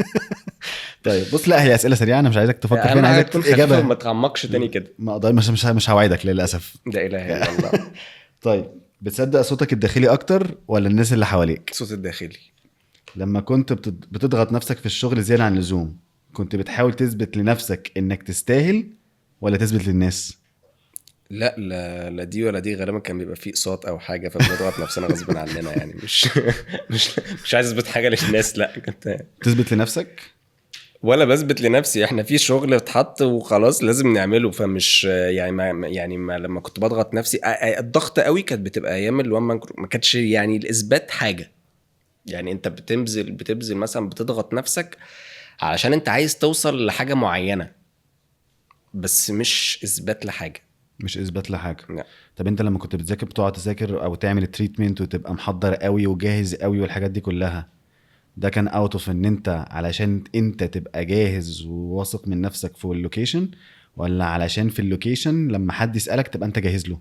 طيب بص، لا هي اسئله سريعه، انا مش عايزك تفكر فيها، اهم انا حاجه عايزك تكون خفيفه اجابه. وما تعمقش تاني كده. ما اقدر، مش هوعدك للاسف. ده اله الا الله. طيب، بتصدق صوتك الداخلي اكتر ولا الناس اللي حواليك؟ الصوت الداخلي. لما كنت بتضغط نفسك في الشغل زياده عن اللزوم، كنت بتحاول تثبت لنفسك انك تستاهل ولا تثبت للناس؟ لا دي ولا دي، غالبا كان بيبقى فيه اقساط او حاجه فبنضغط نفسنا غصب عننا يعني. مش عايز اثبت حاجه للناس، لا كنت تثبت لنفسك. ولا بثبت لنفسي. احنا في شغل اتحط وخلاص لازم نعمله، فمش يعني ما لما كنت بضغط نفسي الضغط قوي كانت بتبقى ايام الوان مان، ما كانتش يعني الاثبات حاجه. يعني انت بتبذل مثلا بتضغط نفسك علشان انت عايز توصل لحاجه معينه، بس مش اثبات لحاجه. مش اثبات لحاجه. لا. طب انت لما كنت بتذاكر، بتقعد تذاكر او تعمل التريتمنت وتبقى محضر قوي وجاهز قوي والحاجات دي كلها، ده كان اوت اوف ان انت علشان انت تبقى جاهز وواثق من نفسك في اللوكيشن، ولا علشان في اللوكيشن لما حد يسألك تبقى انت جاهز له؟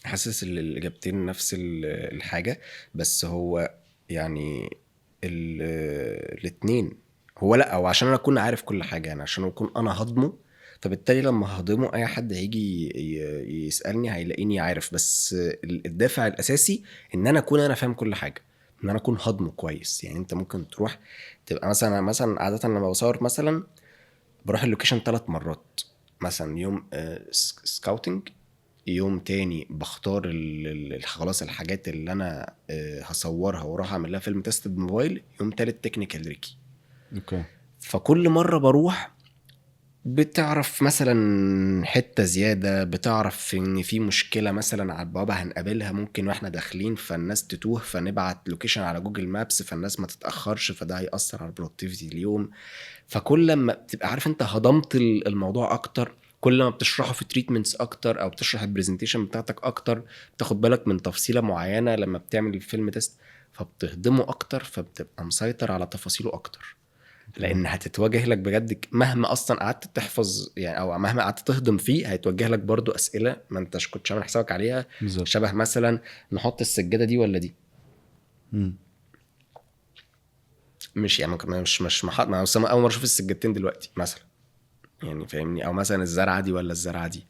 حاسس الاجابتين نفس الحاجه، بس هو يعني الاتنين. هو لا، او عشان انا اكون عارف كل حاجه يعني، عشان اكون انا هضمه، فبالتالي لما هضمه اي حد هيجي يسالني هيلاقيني عارف. بس الدافع الاساسي ان انا اكون انا فاهم كل حاجه، ان انا اكون هضمه كويس. يعني انت ممكن تروح تبقى مثلا عاده لما بصور مثلا بروح اللوكيشن 3 مرات. مثلا يوم سكاوتنج، يوم تاني بختار خلاص الحاجات اللي انا هصورها واروح اعمل لها فيلم تيست بموبايل، يوم تالت تكنيكال ريكي. اوكي. فكل مرة بروح بتعرف مثلا حتة زيادة، بتعرف ان في مشكلة مثلا على البوابة هنقابلها ممكن واحنا داخلين فالناس تتوه، فنبعت لوكيشن على جوجل مابس فالناس ما تتأخرش، فده هيأثر على البرودكتيفيتي اليوم. فكل ما بتبقى عارف انت هضمت الموضوع اكتر، كل ما بتشرحه في تريتمنتس اكتر او بتشرح البرزنتيشن بتاعتك اكتر، بتاخد بالك من تفصيلة معينة لما بتعمل الفيلم تيست، فبتهضمه اكتر، فبتبقى مسيطر على تفاصيله اكتر. لان هتتواجه لك بجد مهما اصلا قعدت تحفظ يعني، او مهما قعدت تهضم فيه هيتوجه لك برضو اسئله ما انتش كنتش عامل حسابك عليها. بالظبط. شبه مثلا نحط السجاده دي ولا دي. مش يعني مش محط ما اول مره اشوف السجادتين دلوقتي مثلا يعني، فاهمني؟ او مثلا الزرعه دي ولا الزرعه دي.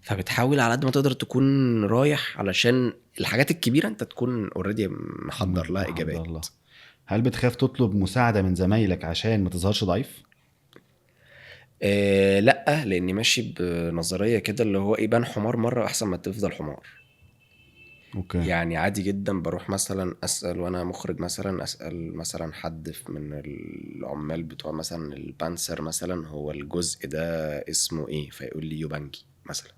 فبتحاول على قد ما تقدر تكون رايح علشان الحاجات الكبيره انت تكون اوريدي محضر لها اجابات. الله. هل بتخاف تطلب مساعده من زمايلك عشان ما تظهرش ضعيف؟ لا، لاني ماشي بنظريه كده اللي هو ايه، بان حمار مره احسن ما تفضل حمار. اوكي. يعني عادي جدا بروح مثلا اسال وانا مخرج، مثلا اسال مثلا حد من العمال بتوع مثلا البانسر مثلا، هو الجزء ده اسمه ايه، فيقول لي يوبانجي مثلا.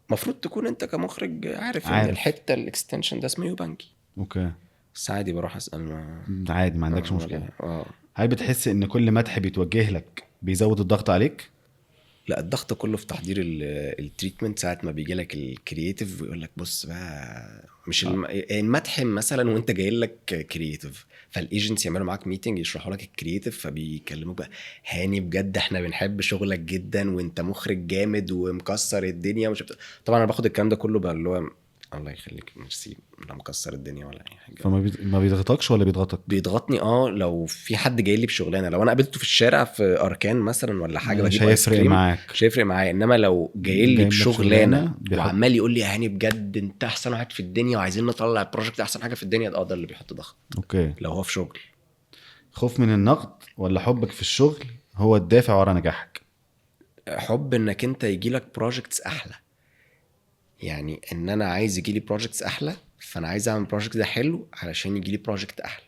المفروض تكون انت كمخرج عارف ان عارف. الحته الاكستنشن ده اسمه يوبانجي، اوكي بس عادي بروح اسال ما عادي ما عندكش مشكله. اه. هل بتحس ان كل مدح بيتوجه لك بيزود الضغط عليك؟ لا، الضغط كله في تحضير التريتمنت ساعه ما بيجي لك الكرييتيف ويقول لك بص بقى مش المدح مثلا وانت جاي لك كرييتيف، فالايجنتس يعملوا معاك ميتنج يشرحوا لك الكرييتيف فبيكلموك بقى هاني بجد احنا بنحب شغلك جدا وانت مخرج جامد ومكسر الدنيا ومش طبعا انا باخد الكلام ده كله بقى اللي هو الله يخليك ميرسي، لا مكسر الدنيا ولا اي حاجه. ما بيضغطكش ولا بيضغطك؟ بيضغطني لو في حد جاي لي بشغلانه، لو انا قابلته في الشارع في اركان مثلا ولا حاجه مش بجيب ايس هيفرق كريم معاك. مش هيفرق معايا، انما لو جاي لي جايب لك بشغلانه شغلانة بيحط- وعمال يقول لي يا هاني بجد انت احسن واحد في الدنيا وعايزين نطلع البروجكت احسن حاجه في الدنيا، ده اللي بيحط ضغط اوكي. لو هو في شغل. خوف من النقد ولا حبك في الشغل هو الدافع ورا نجاحك؟ حب انك انت يجي لك بروجكتس احلى، يعني ان انا عايز يجي لي بروجكتس احلى، فانا عايز اعمل بروجكت ده حلو علشان يجي لي بروجكت احلى،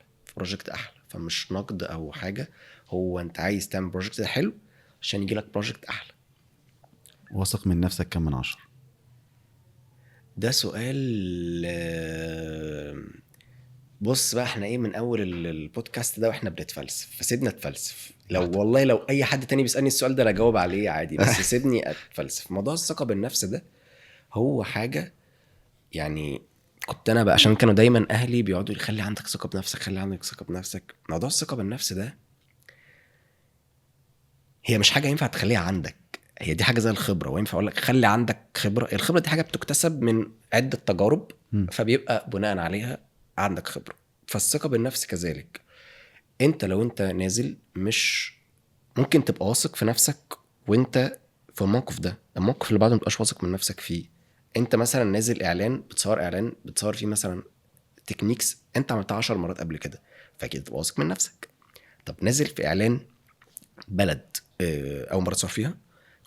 فمش نقد او حاجه، هو انت عايز تعمل بروجكت ده حلو عشان يجي لك بروجكت احلى. واثق من نفسك كم من 10؟ ده سؤال بص بقى احنا ايه من اول البودكاست ده واحنا بنتفلسف، فسيبنا اتفلسف. والله لو اي حد تاني بيسألني السؤال ده انا اجاوب عليه عادي، بس سيبني اتفلسف. موضوع الثقة بالنفس ده هو حاجة يعني كنت انا بقى عشان كانوا دايما اهلي بيقعدوا خلي عندك ثقة بنفسك خلي عندك ثقة بنفسك. موضوع الثقة بالنفس ده هي مش حاجة ينفع تخليها عندك، هي دي حاجة زي الخبرة، وينفع اقول لك خلي عندك خبرة. الخبرة دي حاجة بتكتسب من عدة تجارب فبيبقى بناء عليها عندك خبرة. فالثقة بالنفس كذلك، انت لو انت نازل مش ممكن تبقى واثق في نفسك وانت في الموقف ده، الموقف اللي بعده متبقاش واثق من نفسك فيه. انت مثلا نازل اعلان بتصور فيه مثلا تكنيكس انت عملتها 10 مرات قبل كده، فاكيد تبقى واثق من نفسك. طب نازل في اعلان بلد اول مره تصور فيها،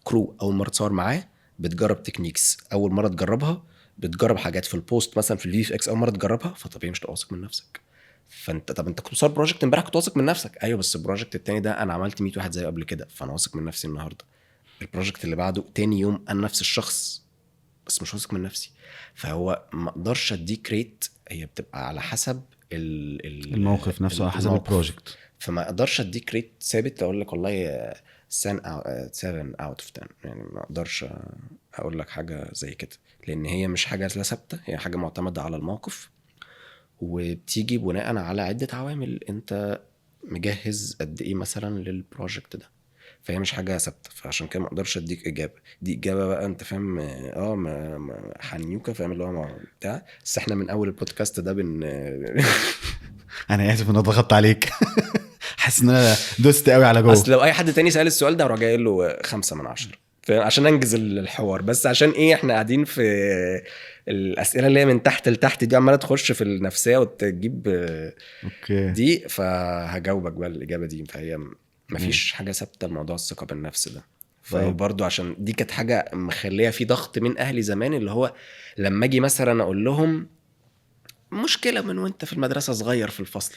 كرو اول مره تصور معاه، بتجرب تكنيكس اول مره تجربها، بتجرب حاجات في البوست مثلا في الفي اكس اول مره تجربها، فطبيعي مش تبقى واثق من نفسك. فانت طب انت كنت بتصور بروجكت امبارح كنت واثق من نفسك، ايوه بس البروجكت التاني ده انا عملت 100 واحد زيه قبل كده فانا واثق من نفسي النهارده. البروجكت اللي بعده تاني يوم انا نفس الشخص بس مش واثق من نفسي. فهو ما اقدرش اديك ريت، هي بتبقى على حسب الموقف نفسه على حسب الموقف. البروجكت. فما اقدرش اديك ريت ثابت اقول لك والله 7 out of 10، يعني ما اقدرش اقول لك حاجه زي كده لان هي مش حاجه لا ثابته، هي حاجه معتمده على الموقف وبتيجي بناء على عده عوامل انت مجهز قد ايه مثلا للبروجكت ده، فهي مش حاجه ثابته. فعشان كده ما اقدرش اديك اجابه، دي اجابه بقى انت فاهم حنيوكه فاهم اللي هو بتاع. بس احنا من اول البودكاست ده انا اسف ان أنا ضغطت عليك حاسس ان انا دوست قوي على جوه. اصل لو اي حد تاني سأل السؤال ده هروح جاي له 5 من 10 عشان انجز الحوار، بس عشان ايه احنا قاعدين في الاسئله اللي هي من تحت لتحت دي عماله تخش في النفسيه وتجيب اوكي دي، فهجاوبك بقى الاجابه دي. فهي مفيش حاجه ثابته لموضوع الثقه بالنفس ده. فبرضو عشان دي كانت حاجه مخليه في ضغط من اهلي زمان، اللي هو لما اجي مثلا اقول لهم مشكله من وانت في المدرسه صغير في الفصل،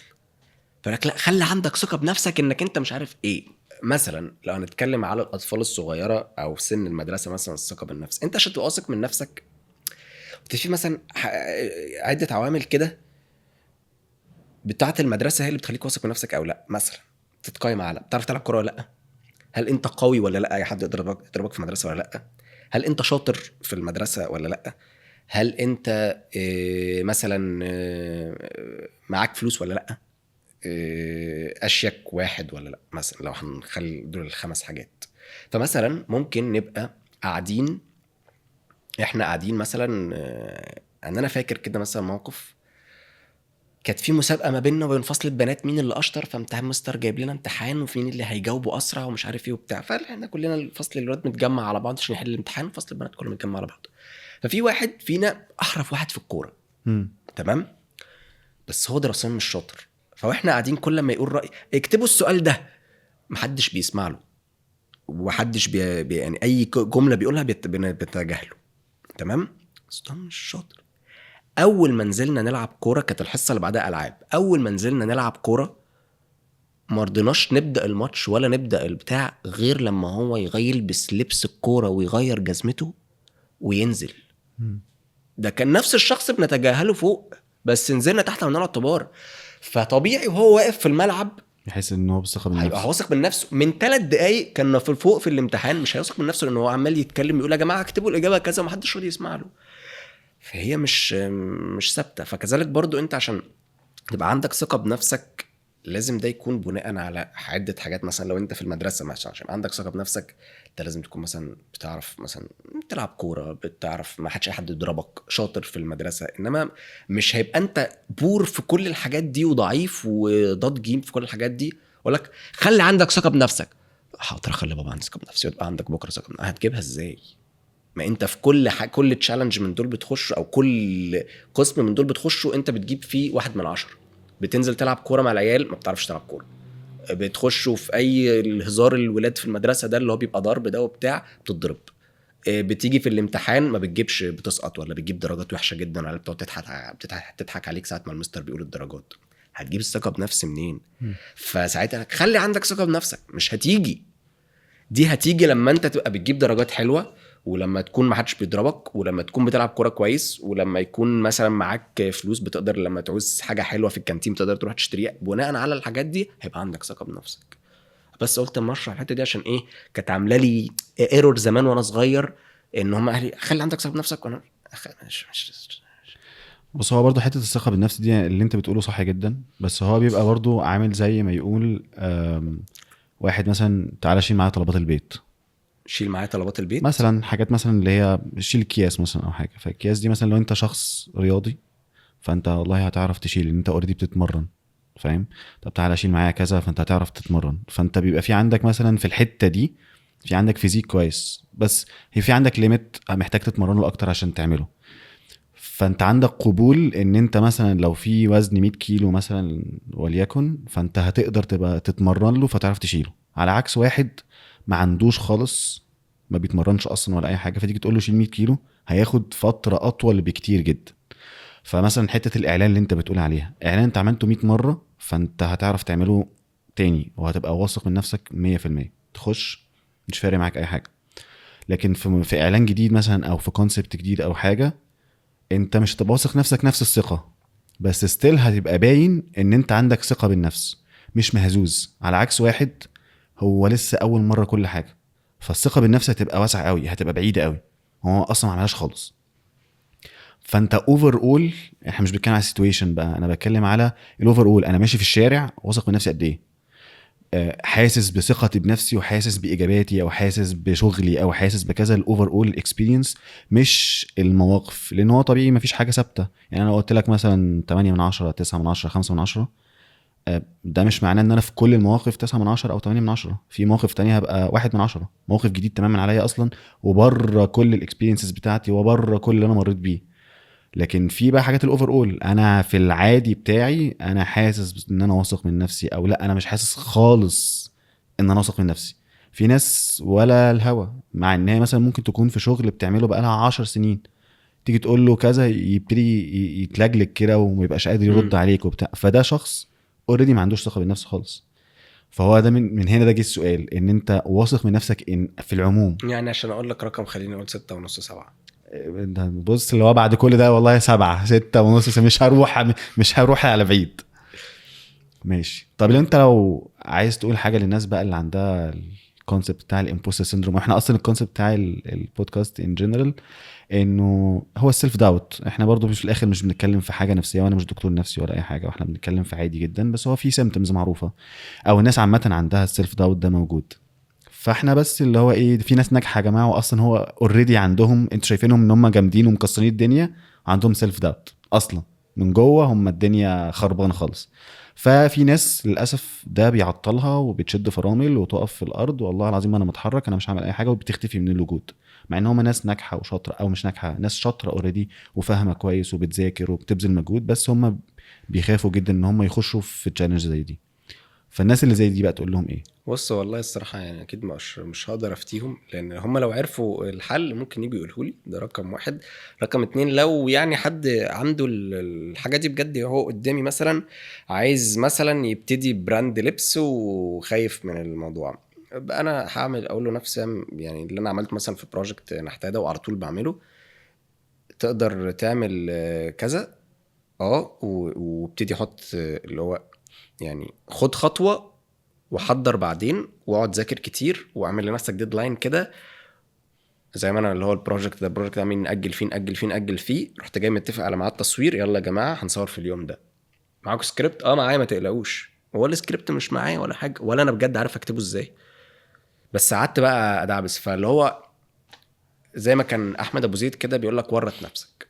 فلك لا خلي عندك ثقه بنفسك انك انت مش عارف ايه. مثلا لو هنتكلم على الاطفال الصغيره او سن المدرسه مثلا، الثقه بالنفس انت عشان تبقى واثق من نفسك في مثلا عده عوامل كده بتاعه المدرسه هي اللي بتخليك واثق من نفسك او لا. مثلا تتقيم على بتعرف تلعب كوره ولا لا، هل انت قوي ولا لا، اي حد يضربك في المدرسه ولا لا، هل انت شاطر في المدرسه ولا لا، هل انت مثلا معاك فلوس ولا لا، اشيك واحد ولا لا، مثلا لو هنخلي دول ال5 حاجات. فمثلا ممكن نبقى قاعدين احنا قاعدين مثلا ان انا فاكر كده مثلا موقف كانت في مسابقه ما بيننا وبين فصل البنات مين اللي اشطر، فامتحان مستر جايب لنا امتحان وفين اللي هيجاوبوا اسرع ومش عارف ايه وبتاع، فاحنا كلنا الفصل الولاد متجمع على بعض عشان يحل الامتحان، فصل البنات كله متجمع على بعض. ففي واحد فينا احرف واحد في الكوره تمام، بس هو دراسيا مش شاطر. فاحنا قاعدين كل ما يقول راي اكتبوا السؤال ده محدش بيسمع له ومحدش يعني اي جمله بيقولها بيتجاهله تمام، بس ده مش شاطر. اول ما نزلنا نلعب كوره كانت الحصه اللي بعدها العاب، اول ما نزلنا نلعب كوره ما رضيناش نبدا الماتش ولا نبدا البتاع غير لما هو يلبس لبس الكوره ويغير جزمته وينزل ده كان نفس الشخص بنتجاهله فوق، بس نزلنا تحت عملنا له اعتبار. فطبيعي وهو واقف في الملعب يحس ان هو بالثقه هيبقى بالنفس. واثق من نفسه. من 3 دقايق كان في الفوق في الامتحان مش هيثق من نفسه، لان هو عمال يتكلم يقول يا جماعه اكتبوا الاجابه كذا ومحدش راضي يسمع له. فهي مش ثابته. فكذلك برضو انت عشان تبقى عندك ثقه بنفسك لازم ده يكون بناء على عده حاجات. مثلا لو انت في المدرسه مثلا عشان عندك ثقه بنفسك انت لازم تكون مثلا بتعرف مثلا تلعب كوره، بتعرف ما حدش حد يضربك، شاطر في المدرسه. انما مش هيبقى انت بور في كل الحاجات دي وضعيف وضاد جيم في كل الحاجات دي. اقول لك خلي عندك ثقه بنفسك، حاضر خلي بابا عندك ثقه بنفسي يبقى عندك بكره ثقه بنفسك. هتجيبها ازاي؟ ما انت في كل تشالنج من دول بتخش او كل قسم من دول بتخشه انت بتجيب فيه 1 من 10. بتنزل تلعب كوره مع العيال ما بتعرفش تلعب كوره، بتخشوا في اي الهزار الولاد في المدرسه ده اللي هو بيبقى ضرب ده وبتاع بتضرب. بتيجي في الامتحان ما بتجيبش، بتسقط ولا بتجيب درجات وحشه جدا ولا بتقعد تضحك عليك ساعه ما المستر بيقول الدرجات. هتجيب الثقه بنفس منين؟ فساعتها خلي عندك ثقه بنفسك. مش هتيجي دي، هتيجي لما انت تبقى بتجيب درجات حلوه، ولما تكون ما حدش بيضربك، ولما تكون بتلعب كوره كويس، ولما يكون مثلا معاك فلوس بتقدر لما تعوز حاجه حلوه في الكانتين تقدر تروح تشتريها. بناء على الحاجات دي هيبقى عندك ثقه بنفسك. بس قلت اما اشرح الحته دي عشان ايه كانت عامله لي ايرور زمان وانا صغير، ان هم اهلي خلي عندك ثقه بنفسك وانا مش بس هو برضو حته الثقه بالنفس دي اللي انت بتقوله صح جدا، بس هو بيبقى برضو عامل زي ما يقول واحد مثلا تعالى شيل معايا طلبات البيت شيل معايا طلبات البيت مثلا، حاجات مثلا اللي هي شيل الكياس مثلا او حاجه. فالكياس دي مثلا لو انت شخص رياضي فانت والله هتعرف تشيل ان انت اوريدي بتتمرن، فاهم؟ طب تعالى شيل معايا كذا، فانت هتعرف تتمرن. فانت بيبقى في عندك مثلا في الحته دي في عندك فيزيك كويس، بس هي في عندك ليميت محتاج تتمرن له اكتر عشان تعمله. فانت عندك قبول ان انت مثلا لو في وزن 100 كيلو مثلا وليكن، فانت هتقدر تبقى تتمرن له فتعرف تشيله، على عكس واحد ما عندوش خالص، ما بيتمرنش اصلا ولا اي حاجه، فتيجي تقول له شيل 100 كيلو هياخد فتره اطول بكتير جدا. فمثلا حته الاعلان اللي انت بتقول عليها، اعلان انت عملته 100 مره فانت هتعرف تعمله تاني وهتبقى واثق من نفسك 100%، تخش مش فارق معاك اي حاجه. لكن في اعلان جديد مثلا او في كونسبت جديد او حاجه، انت مش هتبقى واثق نفسك نفس الثقه، بس ستيل هتبقى باين ان انت عندك ثقه بالنفس مش مهزوز، على عكس واحد هو لسه اول مره كل حاجه، فالثقه بالنفس هتبقى واسعه قوي، هتبقى بعيده قوي، هو اصلا ما عملهاش خالص. فانت اوفر اول، احنا مش بنتكلم على السيتويشن بقى، انا بتكلم على الاوفر اول. انا ماشي في الشارع واثق من نفسي قد ايه، حاسس بثقتي بنفسي وحاسس باجاباتي او حاسس بشغلي او حاسس بكذا. الاوفر اول اكسبيرينس مش المواقف، لان هو طبيعي مفيش حاجه ثابته. يعني انا قلت لك مثلا 8 من 10 9 من 10 5 من 10، ده مش معناه ان انا في كل المواقف 9 من 10 او 8 من 10. في مواقف تانية هبقى 1 من 10، موقف جديد تماما عليا اصلا وبره كل الاكسبيرينسز بتاعتي وبره كل اللي انا مريت بيه. لكن في بقى حاجات الاوفر اول، انا في العادي بتاعي انا حاسس ان انا واثق من نفسي، او لا انا مش حاسس خالص ان انا واثق من نفسي. في ناس ولا الهوا، مع ان هي مثلا ممكن تكون في شغل بتعمله بقالها 10 سنين، تيجي تقول له كذا يبتدي يتلجلج كده وما يبقاش قادر يرد عليك وبتاع. فده شخص اوريدي ما عندوش ثقه بالنفس خالص. فهو ده من هنا ده جه السؤال، ان انت واثق من نفسك ان في العموم. يعني عشان اقول لك رقم خليني اقول 6.5 7. بص اللي هو بعد كل ده والله 7 6.5، مش هروح على بعيد. ماشي. طب لو انت لو عايز تقول حاجه للناس بقى اللي عندها الكونسيبت بتاع الامبوستر سيندروم، واحنا اصلا الكونسيبت بتاع البودكاست ان جنرال انه هو السيلف داوت. احنا برضو مش في الاخر مش بنتكلم في حاجه نفسيه، وانا مش دكتور نفسي ولا اي حاجه، واحنا بنتكلم في عادي جدا، بس هو في سيمبتومز معروفه او الناس عامه عندها السيلف داوت ده موجود. فاحنا بس اللي هو ايه، في ناس ناجحه يا جماعه واصلا هو اوريدي عندهم، انتوا شايفينهم ان هم جامدين ومكسرين الدنيا، عندهم سيلف داوت اصلا من جوه هم الدنيا خربانه خالص. ففي ناس للاسف ده بيعطلها وبتشد فرامل وتقف في الارض والله العظيم انا متحرك انا مش هعمل اي حاجه، وبتختفي من الوجود. مع ان هم ناس ناجحه وشاطره، او مش ناجحه، ناس شاطره اوريدي وفاهمه كويس وبتذاكر وبتبذل مجهود، بس هم بيخافوا جدا ان هم يخشوا في تشالنج زي دي. فالناس اللي زي دي بقى تقول لهم ايه؟ بص والله الصراحة يعني أكيد مش هقدر أفتيهم، لأن هم لو عرفوا الحل ممكن يجوا يقولوا لي. ده رقم 1. رقم 2، لو يعني حد عنده الحاجة دي بجد هو قدامي مثلا عايز مثلا يبتدي براند لبس وخايف من الموضوع، أنا هعمل أقول له نفس يعني اللي أنا عملت مثلا في بروجكت نحتاده وعلى طول بعمله. تقدر تعمل كذا وابتدي حط اللي هو يعني خد خطوة وحضر بعدين واقعد ذاكر كتير واعمل لنفسك ديدلاين كده. زي ما انا اللي هو البروجكت ده مين نأجل فيه رحت جاي متفق على ميعاد تصوير، يلا يا جماعة هنصور في اليوم ده. معاكم سكريبت؟ معايا، ما تقلقوش. هو السكريبت مش معايا ولا حاجة، ولا انا بجد عارف اكتبه ازاي، بس قعدت بقى ادعبس. فاللي هو زي ما كان احمد ابو زيد كده بيقول لك ورط نفسك.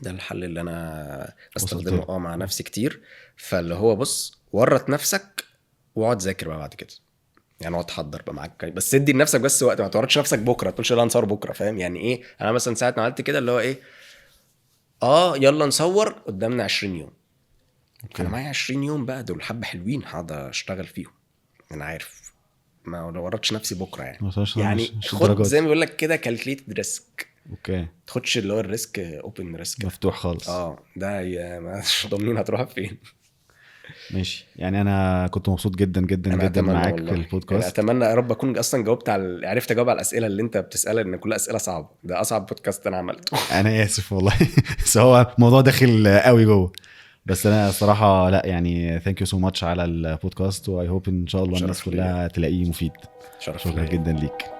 ده الحل اللي انا بستخدمه مع نفسي كتير. فاللي هو بص، ورط نفسك واقعد ذاكر بقى بعد كده، يعني اقعد تحضر بقى معاك، بس ادي لنفسك بس وقت، ما تورطش نفسك بكره تقولش يلا نصور بكره، فاهم يعني ايه؟ انا مثلا ساعه ما عملت كده اللي هو ايه، يلا نصور قدامنا 20 يوم. انا معايا 20 يوم بقى، دول حبه حلوين هقعد اشتغل فيهم، انا عارف. ما ورطش نفسي بكره يعني خد زي ما بيقول لك كده كالكليتد ريسك. اوكي، تاخدش اللي هو الريسك اوبن ريسك مفتوح خالص. ده مش ضامنين هتروح فين. ماشي، يعني انا كنت مبسوط جدا جدا جدا معاك في البودكاست. يعني اتمنى يا رب اكون اصلا جاوبت عرفت اجاوب على الاسئله اللي انت بتسالها، ان كلها اسئله صعبه. ده اصعب بودكاست انا عملته. انا اسف والله. بس هو الموضوع داخل قوي جوه، بس انا الصراحه لا يعني ثانك يو سو ماتش على البودكاست، واي هوب ان شاء الله الناس كلها تلاقيه مفيد. شرف شكرا جدا ليك.